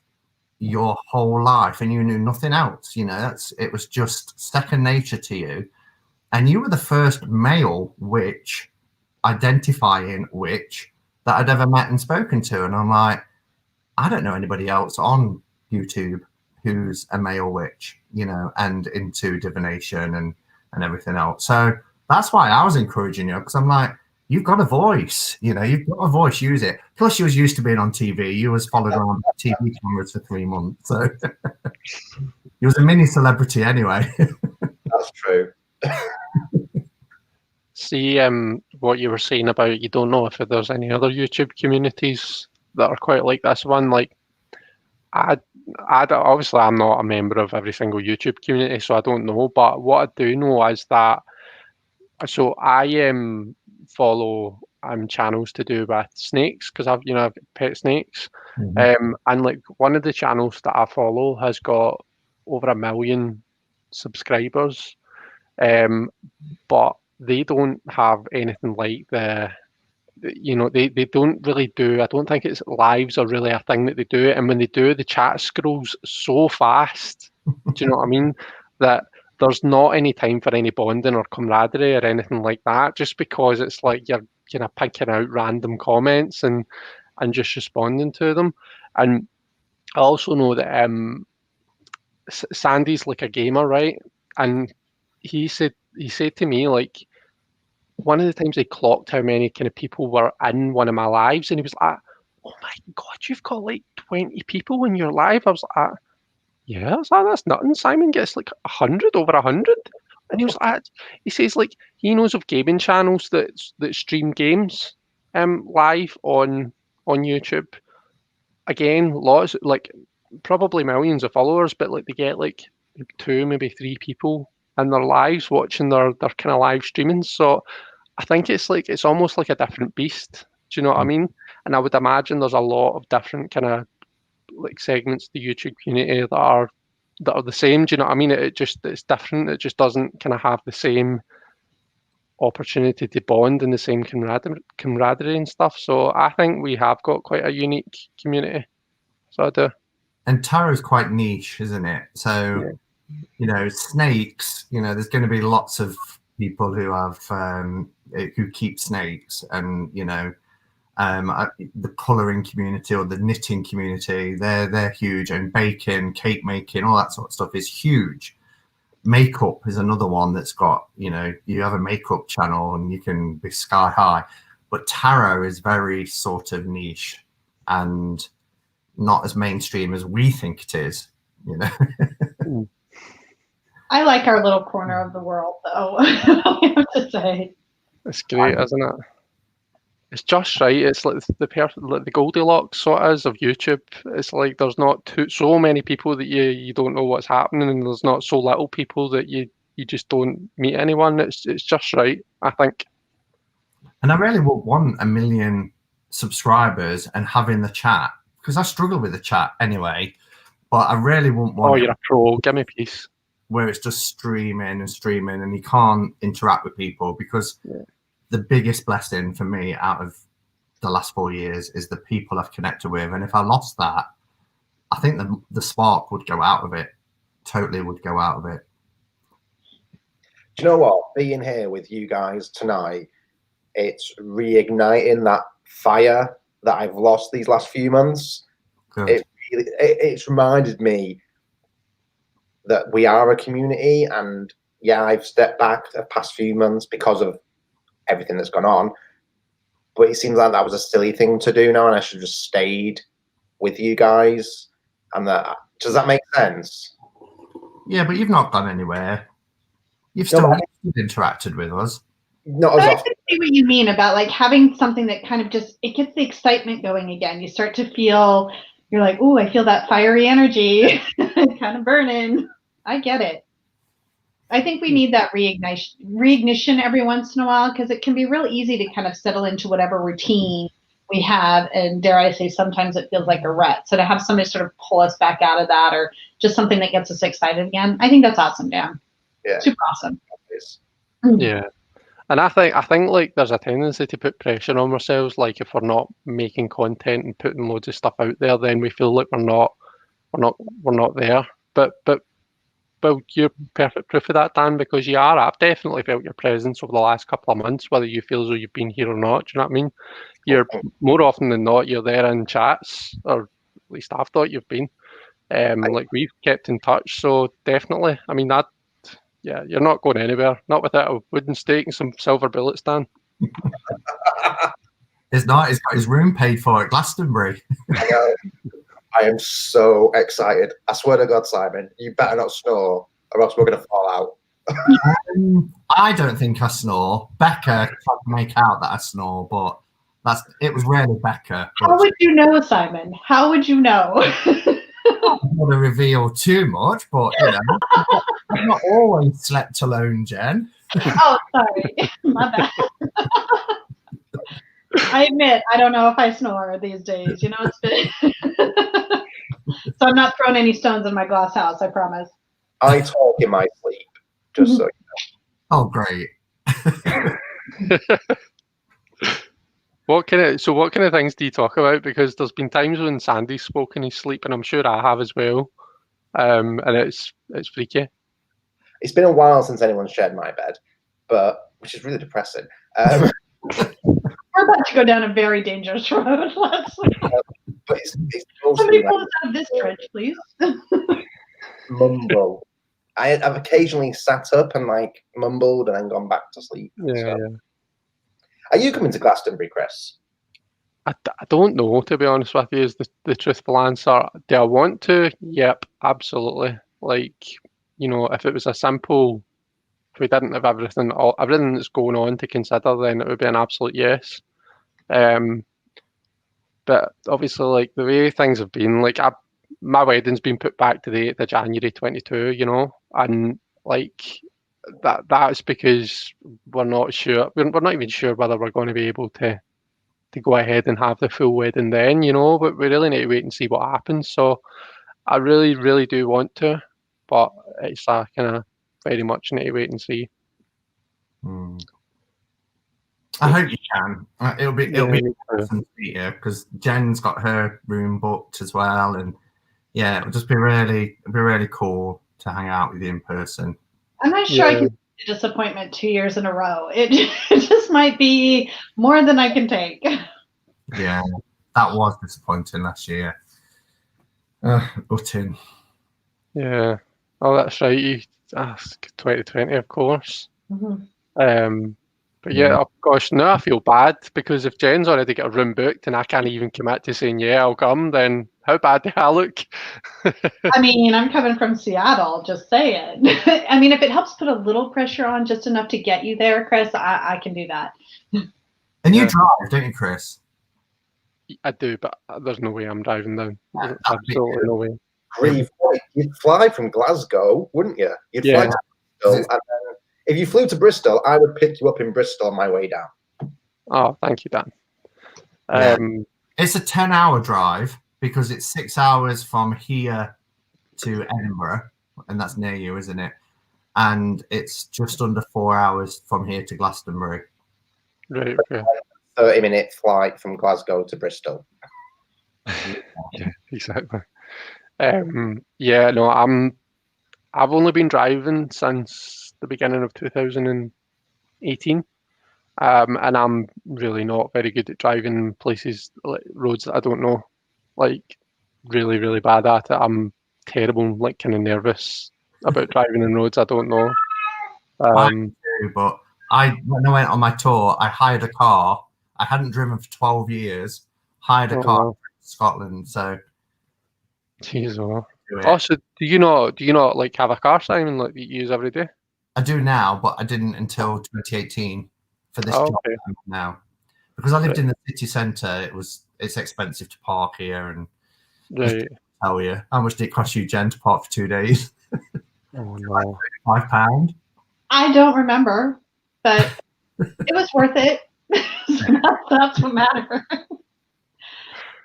your whole life, and you knew nothing else. You know, it was just second nature to you. And you were the first male witch, identifying witch, that I'd ever met and spoken to. And I'm like, I don't know anybody else on YouTube who's a male witch, you know, and into divination and everything else. So that's why I was encouraging you, because I'm like, you've got a voice, you know, you've got a voice, use it. Plus, you was used to being on TV. You was followed around TV cameras for 3 months. So you was a mini celebrity anyway. That's true. See, what you were saying about, you don't know if there's any other YouTube communities that are quite like this one. Like, obviously I'm not a member of every single YouTube community, so I don't know. But what I do know is that, so I follow channels to do with snakes, because I've got pet snakes. Mm-hmm. And like one of the channels that I follow has got over 1 million subscribers, but they don't have anything like they don't really do, I don't think it's lives are really a thing that they do, and when they do, the chat scrolls so fast, do you know what I mean, that there's not any time for any bonding or camaraderie or anything like that, just because it's like you're kind of picking out random comments and just responding to them. And I also know that Sandy's like a gamer, right? And he said to me, like, one of the times they clocked how many kind of people were in one of my lives, and he was like, "Oh my God, you've got like 20 people in your live." I was like, "Yeah," I was like, "That's nothing. Simon gets like 100, over 100." And he was like, he says like he knows of gaming channels that stream games live on YouTube. Again, lots, like probably millions of followers, but like they get like 2, maybe 3 people in their lives watching their kind of live streaming. So I think it's like, it's almost like a different beast. Do you know what I mean? And I would imagine there's a lot of different kind of like segments of the YouTube community that are the same. Do you know what I mean? It's different. It just doesn't kind of have the same opportunity to bond in the same camaraderie and stuff. So I think we have got quite a unique community. So I do. And tarot's quite niche, isn't it? So, Yeah. you know, snakes, you know, there's going to be lots of people who have, who keep snakes, and, you know, the colouring community or the knitting community, they're huge, and baking, cake making, all that sort of stuff is huge. Makeup is another one that's got, you know, you have a makeup channel and you can be sky high, but tarot is very sort of niche and not as mainstream as we think it is, you know. I like our little corner of the world, though. I have to say, It's great, isn't it? It's just right. It's like the Goldilocks sort of is of YouTube. It's like there's not so many people that you don't know what's happening, and there's not so little people that you just don't meet anyone. It's just right, I think. And I really would want 1 million subscribers and having the chat, because I struggle with the chat anyway. But I really wouldn't want. Oh, you're a pro. Give me peace. Where it's just streaming, and you can't interact with people, because the biggest blessing for me out of the last 4 years is the people I've connected with. And if I lost that, I think the spark would go out of it. Totally would go out of it. Do you know what? Being here with you guys tonight, it's reigniting that fire that I've lost these last few months. It's reminded me that we are a community, and yeah, I've stepped back the past few months because of everything that's gone on, but it seems like that was a silly thing to do now, and I should have just stayed with you guys. And does that make sense? Yeah, but you've not gone anywhere. You've still interacted with us. Not as I often. can see what you mean about like having something that kind of it gets the excitement going again. You start to feel, you're like, ooh, I feel that fiery energy kind of burning. I get it. I think we need that reignition every once in a while, because it can be real easy to kind of settle into whatever routine we have. And dare I say, sometimes it feels like a rut. So to have somebody sort of pull us back out of that, or just something that gets us excited again, I think that's awesome, Dan. Yeah. Super awesome. Yeah. And I think like there's a tendency to put pressure on ourselves. Like if we're not making content and putting loads of stuff out there, then we feel like we're not there. But well, you're perfect proof of that, Dan, because you are. I've definitely felt your presence over the last couple of months, whether you feel as though you've been here or not. Do you know what I mean? You're more often than not, you're there in chats, or at least I've thought you've been. Like we've kept in touch, so definitely. I mean that. Yeah, you're not going anywhere. Not without a wooden stake and some silver bullets, Dan. It's not. He's got his room paid for at Glastonbury. I am so excited. I swear to God, Simon, you better not snore, or else we're going to fall out. I don't think I snore. Becca tried to make out that I snore, but it was rarely Becca. How would you know, Simon? How would you know? I don't want to reveal too much, but you know, I've not always slept alone, Jen. Oh, sorry. My bad. I admit, I don't know if I snore these days. You know, it's been so I'm not throwing any stones in my glass house, I promise. I talk in my sleep, just so you know. Oh, great. What kind of things do you talk about? Because there's been times when Sandy's spoken his sleep, and I'm sure I have as well. And it's freaky. It's been a while since anyone's shared my bed, which is really depressing. We're about to go down a very dangerous road. But it's mostly somebody pull us out of this trench, please. Mumble. I've occasionally sat up and like mumbled and then gone back to sleep. Yeah. Are you coming to Glastonbury, Chris? I don't know, to be honest with you, is the truthful answer. Do I want to? Yep, absolutely. Like, you know, if it was a simple, if we didn't have everything that's going on to consider, then it would be an absolute yes. But obviously, like the way things have been, like my wedding's been put back to the 8th of January 22, you know, and like that's because we're not sure. We're not even sure whether we're going to be able to go ahead and have the full wedding then, you know, but we really need to wait and see what happens. So I really, really do want to, but it's a kind of very much need to wait and see. I hope you can. It'll be me too. awesome to meet you because Jen's got her room booked as well, and yeah, it'll just be really cool to hang out with you in person. I'm not sure I Yeah. can take a disappointment 2 years in a row. It just might be more than I can take. Yeah, that was disappointing last year. Gutting. Yeah. Oh, that's right. You ask 2020, of course. Mhm. But yeah, oh, gosh, now I feel bad because if Jen's already got a room booked and I can't even commit to saying, yeah, I'll come, then how bad do I look? I mean, I'm coming from Seattle, just saying. I mean, if it helps put a little pressure on just enough to get you there, Chris, I can do that. And you Yeah. drive, don't you, Chris? I do, but there's no way I'm driving down. There's that'd be absolutely no way. Grieve, you'd fly from Glasgow, wouldn't you? You'd fly Yeah. to Bristol, and then if you flew to Bristol, I would pick you up in Bristol on my way down. Oh, thank you, Dan. Yeah. It's a 10-hour drive because it's 6 hours from here to Edinburgh, and that's near you, isn't it? And it's just under 4 hours from here to Glastonbury. Right, okay. 30-minute flight from Glasgow to Bristol. Yeah, exactly. Yeah, no, I've only been driving since the beginning of 2018. And I'm really not very good at driving places, like roads that I don't know. Like, really, really bad at it. I'm terrible, like, kind of nervous about driving in roads I don't know. I do, but when I went on my tour, I hired a car. I hadn't driven for 12 years. Hired a car in Scotland, so. Jeez, so do you not like have a car, Simon, like that you use every day? I do now, but I didn't until 2018 for this job now. Because I lived in the city centre, it's expensive to park here, and Right. tell you, how much did it cost you, Jen, to park for 2 days? Oh no. £5. I don't remember, but it was worth it. That's what matters.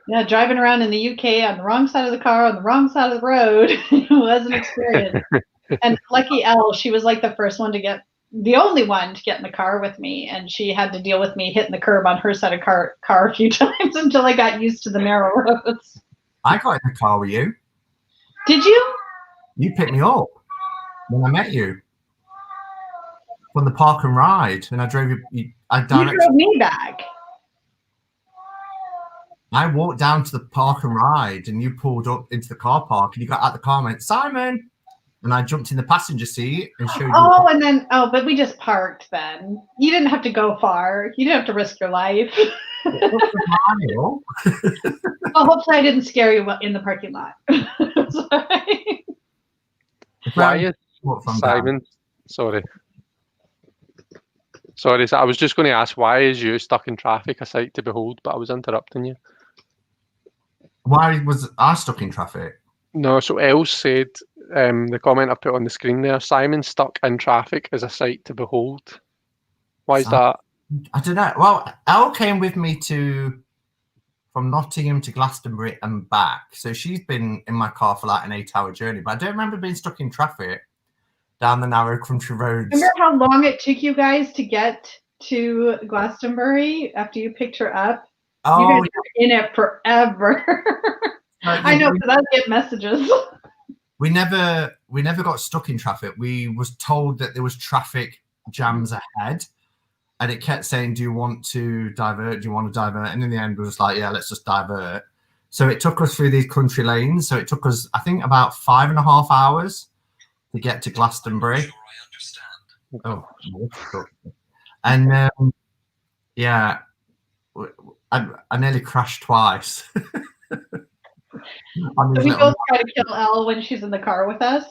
Yeah, driving around in the UK on the wrong side of the car, on the wrong side of the road, was an experience. And lucky Elle, she was like the only one to get in the car with me, and she had to deal with me hitting the curb on her side of car a few times until I got used to the narrow roads. I got in the car with you. Did you? You picked me up when I met you from the park and ride, and I drove you. You drove me back. I walked down to the park and ride, and you pulled up into the car park, and you got out the car and went, Simon. And I jumped in the passenger seat and showed you. But we just parked then. You didn't have to go far. You didn't have to risk your life. Well, hopefully I didn't scare you in the parking lot. Why is Simon? Sorry, so I was just going to ask, why is you stuck in traffic a sight to behold? But I was interrupting you. Why was I stuck in traffic? No, so Elle said, the comment I put on the screen there, Simon stuck in traffic is a sight to behold. Why is that? I don't know. Well, Elle came with me from Nottingham to Glastonbury and back. So she's been in my car for like an 8-hour journey, but I don't remember being stuck in traffic down the narrow country roads. Remember how long it took you guys to get to Glastonbury after you picked her up? Oh, you guys were in it forever. I know, because I get messages. We never got stuck in traffic. We was told that there was traffic jams ahead, and it kept saying, do you want to divert? Do you want to divert? And in the end, we was like, yeah, let's just divert. So it took us through these country lanes. So it took us, I think, about 5.5 hours to get to Glastonbury. I understand. And yeah, I nearly crashed twice. So we both try to kill Elle when she's in the car with us.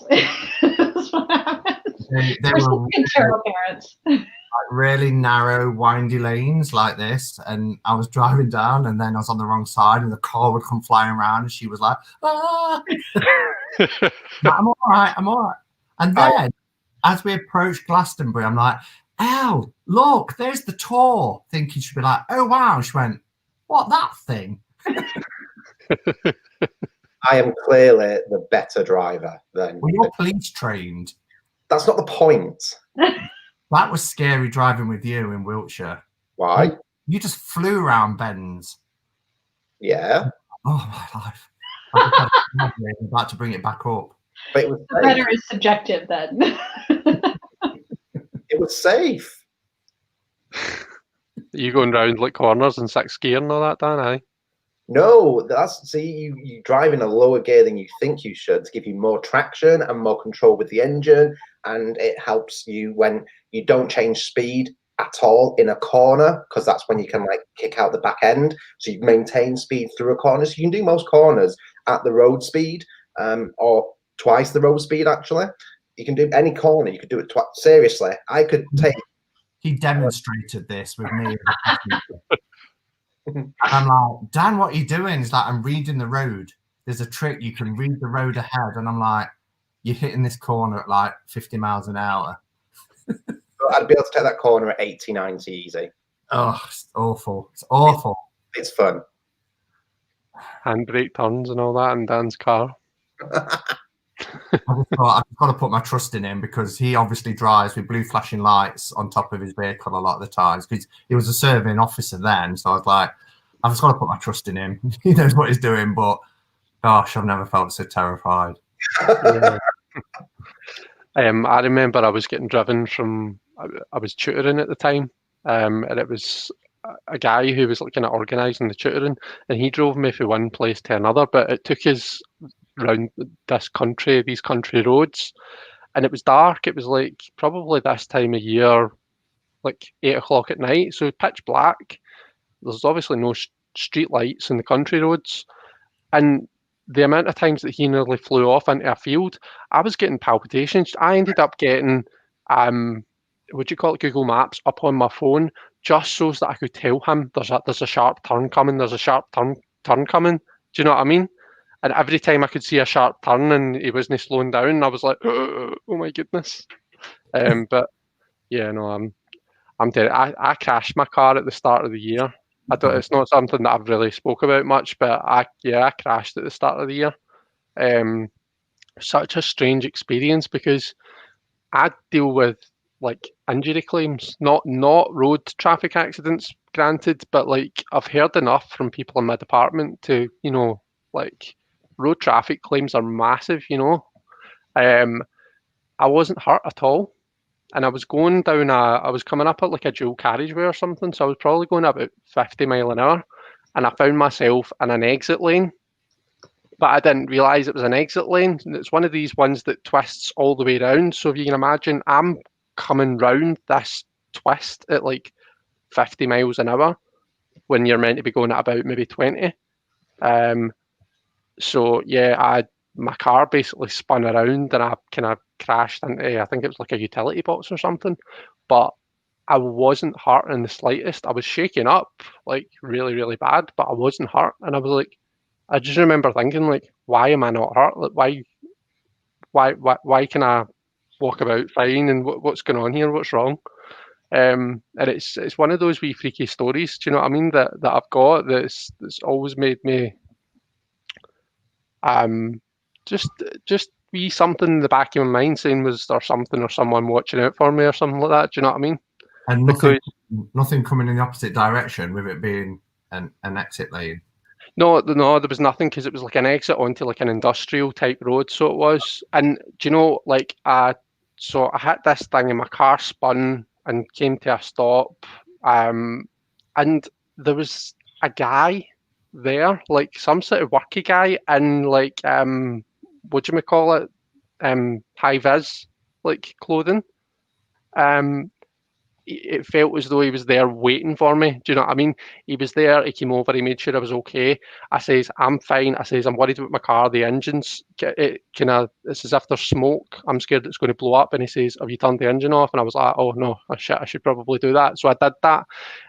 That's what happens. They were terrible parents. Like really narrow, windy lanes like this, and I was driving down, and then I was on the wrong side, and the car would come flying around, and she was like, "Ah, I'm all right, I'm all right." And then, as we approached Glastonbury, I'm like, "Elle, look, there's the tour." Thinking she'd be like, "Oh wow," she went, "What, that thing?" I am clearly the better driver than. Well, you're police trained. That's not the point. That was scary driving with you in Wiltshire. Why? You just flew around bends. Yeah. Oh my life! I'm about to bring it back up. But it was The better is subjective then. It was safe. You going round like corners in sixth gear and all that, Dan? Aye. No, you drive in a lower gear than you think you should to give you more traction and more control with the engine, and it helps you when you don't change speed at all in a corner, because that's when you can like kick out the back end. So you maintain speed through a corner. So you can do most corners at the road speed, or twice the road speed actually. You can do any corner, you could do it twice. Seriously, I could take. He demonstrated this with me. And I'm like, Dan, what are you doing? He's like, I'm reading the road. There's a trick, you can read the road ahead. And I'm like, you're hitting this corner at like 50 miles an hour. I'd be able to take that corner at 80, 90 easy. Oh, it's awful. It's awful. It's fun. Handbrake turns and all that in Dan's car. I just thought I've got to put my trust in him, because he obviously drives with blue flashing lights on top of his vehicle a lot of the times, because he was a serving officer then. So I was like, I've just got to put my trust in him. He knows what he's doing. But gosh, I've never felt so terrified. Yeah. I remember I was getting driven from, I was tutoring at the time, and it was a guy who was like kind of organising the tutoring, and he drove me from one place to another, but it took us round these country roads, and it was dark. It was like probably this time of year, like 8 o'clock at night, so pitch black. There's obviously no street lights in the country roads, and the amount of times that he nearly flew off into a field, I was getting palpitations. I ended up getting, what do you call it, Google Maps up on my phone, just so that I could tell him there's a sharp turn coming. There's a sharp turn coming. Do you know what I mean? And every time I could see a sharp turn and he wasn't slowing down, I was like, oh my goodness. But yeah, no, I'm dead. I crashed my car at the start of the year. It's not something that I've really spoke about much, but I crashed at the start of the year. Such a strange experience, because I deal with like injury claims, not road traffic accidents, granted, but like I've heard enough from people in my department to, like road traffic claims are massive, I wasn't hurt at all. And I was going down I was coming up at like a dual carriageway or something, so I was probably going about 50 mile an hour, and I found myself in an exit lane, but I didn't realise it was an exit lane. It's one of these ones that twists all the way around. So if you can imagine, I'm coming round this twist at like 50 miles an hour when you're meant to be going at about maybe 20. So yeah, my car basically spun around and I kind of crashed into, I think it was like a utility box or something, but I wasn't hurt in the slightest. I was shaking up like really, really bad, but I wasn't hurt. And I was like, I just remember thinking like, why am I not hurt? Like, why can I walk about fine? And what's going on here? What's wrong? And it's one of those wee freaky stories. Do you know what I mean? That I've got that's always made me just be something in the back of my mind saying, was there something or someone watching out for me or something like that? Do you know what I mean? And nothing coming in the opposite direction, with it being an exit lane. No, there was nothing, because it was like an exit onto like an industrial type road, so it was. And do you know, like, so I hit this thing and my car spun and came to a stop, and there was a guy there, like some sort of worky guy in like what do you call it, high vis like clothing. It felt as though he was there waiting for me. Do you know what I mean? He was there, he came over, he made sure I was okay. I says, I'm fine. I says, I'm worried about my car. The engine's, it's as if there's smoke. I'm scared it's going to blow up. And he says, have you turned the engine off? And I was like, oh no, oh, shit, I should probably do that. So I did that.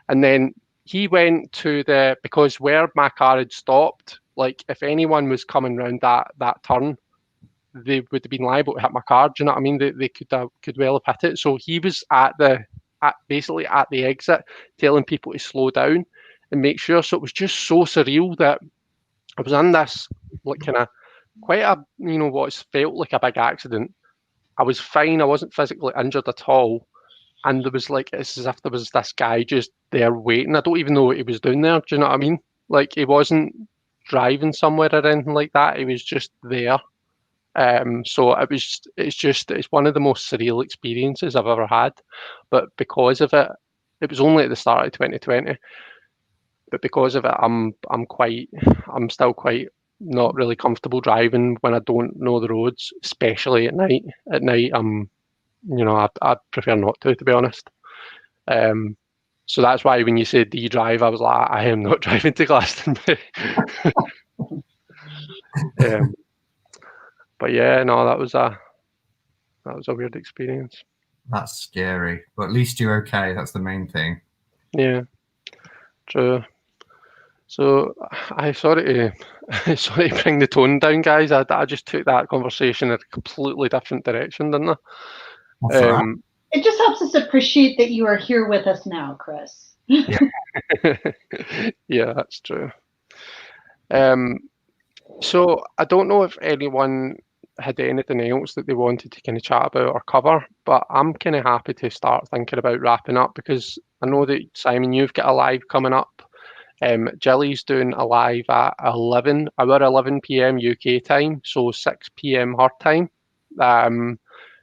And then he went to because where my car had stopped, like if anyone was coming around that turn, they would have been liable to hit my car. Do you know what I mean? They could well have hit it. So he was basically at the exit, telling people to slow down and make sure. So it was just so surreal that I was in this like kind of quite a what felt like a big accident. I was fine. I wasn't physically injured at all, and there was like, it's as if there was this guy just there waiting. I don't even know what he was doing there. Do you know what I mean? Like, he wasn't driving somewhere or anything like that. He was just there. So it's one of the most surreal experiences I've ever had. But because of it, it was only at the start of 2020. But because of it, I'm still quite not really comfortable driving when I don't know the roads, especially at night. At night, I prefer not to be honest. So that's why when you said, "Do you drive?" I was like, "I am not driving to Glastonbury." But yeah, no, that was a weird experience. That's scary, but at least you're okay. That's the main thing. Yeah, true. So I sorry to bring the tone down, guys. I just took that conversation in a completely different direction, didn't I? That's all right. It just helps us appreciate that you are here with us now, Chris. Yeah. Yeah, that's true. So I don't know if anyone had anything else that they wanted to kind of chat about or cover, but I'm kind of happy to start thinking about wrapping up because I know that, Simon, you've got a live coming up. Jilly's doing a live at 11 p.m. UK time, so 6 p.m. her time.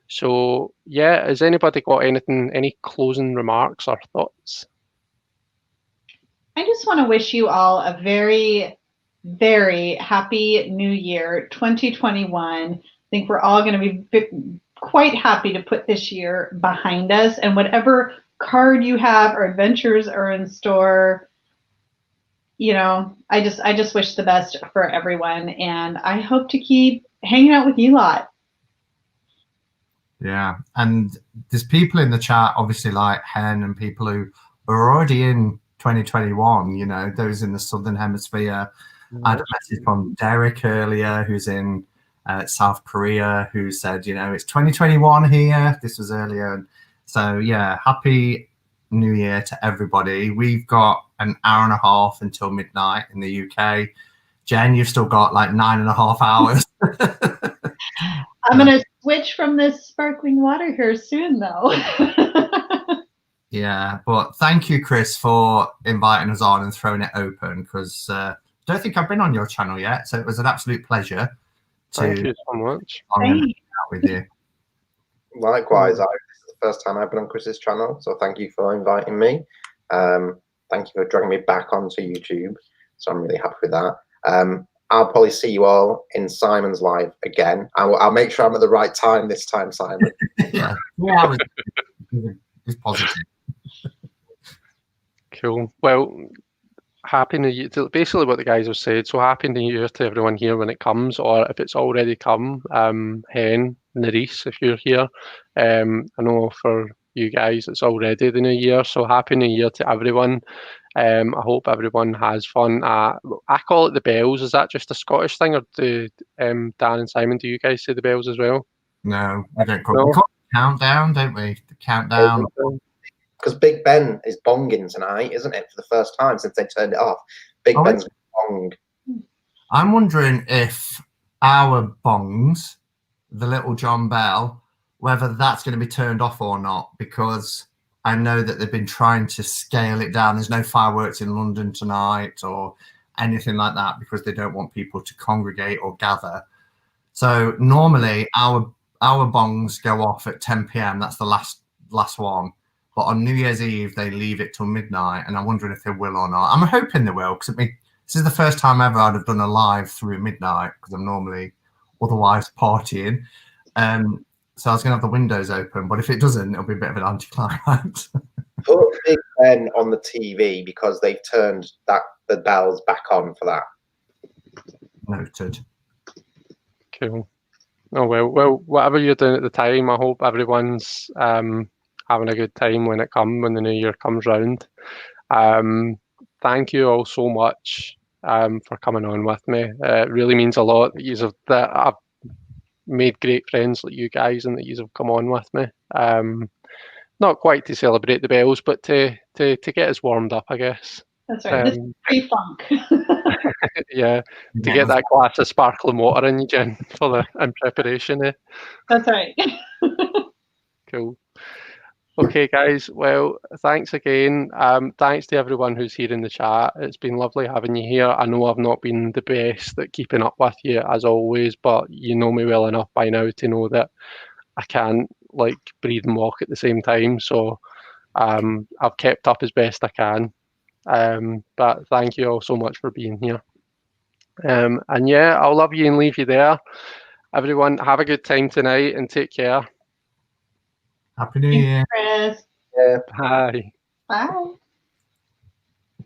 So yeah, has anybody got any closing remarks or thoughts? I just want to wish you all a very, very happy new year, 2021. I think we're all going to be quite happy to put this year behind us, and whatever card you have or adventures are in store, I just wish the best for everyone, and I hope to keep hanging out with you lot. Yeah, and there's people in the chat, obviously, like Hen and people who are already in 2021, those in the Southern Hemisphere. I had a message from Derek earlier, who's in South Korea, who said, it's 2021 here. This was earlier. So, yeah, happy New Year to everybody. We've got an hour and a half until midnight in the UK. Jen, you've still got like 9.5 hours. I'm going to switch from this sparkling water here soon, though. Yeah, but thank you, Chris, for inviting us on and throwing it open, because I don't think I've been on your channel yet, so it was an absolute pleasure to Thank you so much. hang out with you. Likewise, this is the first time I've been on Chris's channel, so thank you for inviting me. Thank you for dragging me back onto YouTube, so I'm really happy with that. I'll probably see you all in Simon's live again. I'll make sure I'm at the right time this time, Simon. Yeah, it's positive. Cool. Well, happy New Year. Basically what the guys have said. So happy New Year to everyone here when it comes, or if it's already come. Hen, Nerys, if you're here. I know for you guys it's already the new year. So happy New Year to everyone. I hope everyone has fun. I call it the bells. Is that just a Scottish thing, or do Dan and Simon, do you guys say the bells as well? No, we don't call it. We call it countdown, don't we? The countdown. Because Big Ben is bonging tonight, isn't it? For the first time since they turned it off. Big Ben's bong. I'm wondering if our bongs, the Little John Bell, whether that's going to be turned off or not, because I know that they've been trying to scale it down. There's no fireworks in London tonight or anything like that because they don't want people to congregate or gather. So normally our bongs go off at 10 p.m. That's the last one. But on New Year's Eve, they leave it till midnight, and I'm wondering if they will or not. I'm hoping they will, because this is the first time ever I'd have done a live through midnight, because I'm normally otherwise partying. So I was going to have the windows open, but if it doesn't, it'll be a bit of an anticlimax. Put Big Ben on the TV because they've turned the bells back on for that. Noted. Cool. Oh well, whatever you're doing at the time, I hope everyone's having a good time when the new year comes round. Thank you all so much for coming on with me. It really means a lot that I've made great friends like you guys and that you have come on with me. Not quite to celebrate the bells, but to get us warmed up, I guess. That's right. This is pre-funk. Yeah, to get that glass of sparkling water in you, Jen, in preparation. That's right. Cool. Okay, guys. Well, thanks again. Thanks to everyone who's here in the chat. It's been lovely having you here. I know I've not been the best at keeping up with you as always, but you know me well enough by now to know that I can't like breathe and walk at the same time. So I've kept up as best I can. But thank you all so much for being here. And yeah, I'll love you and leave you there. Everyone, have a good time tonight and take care. Happy New Year. Chris. Yeah. Bye. Bye.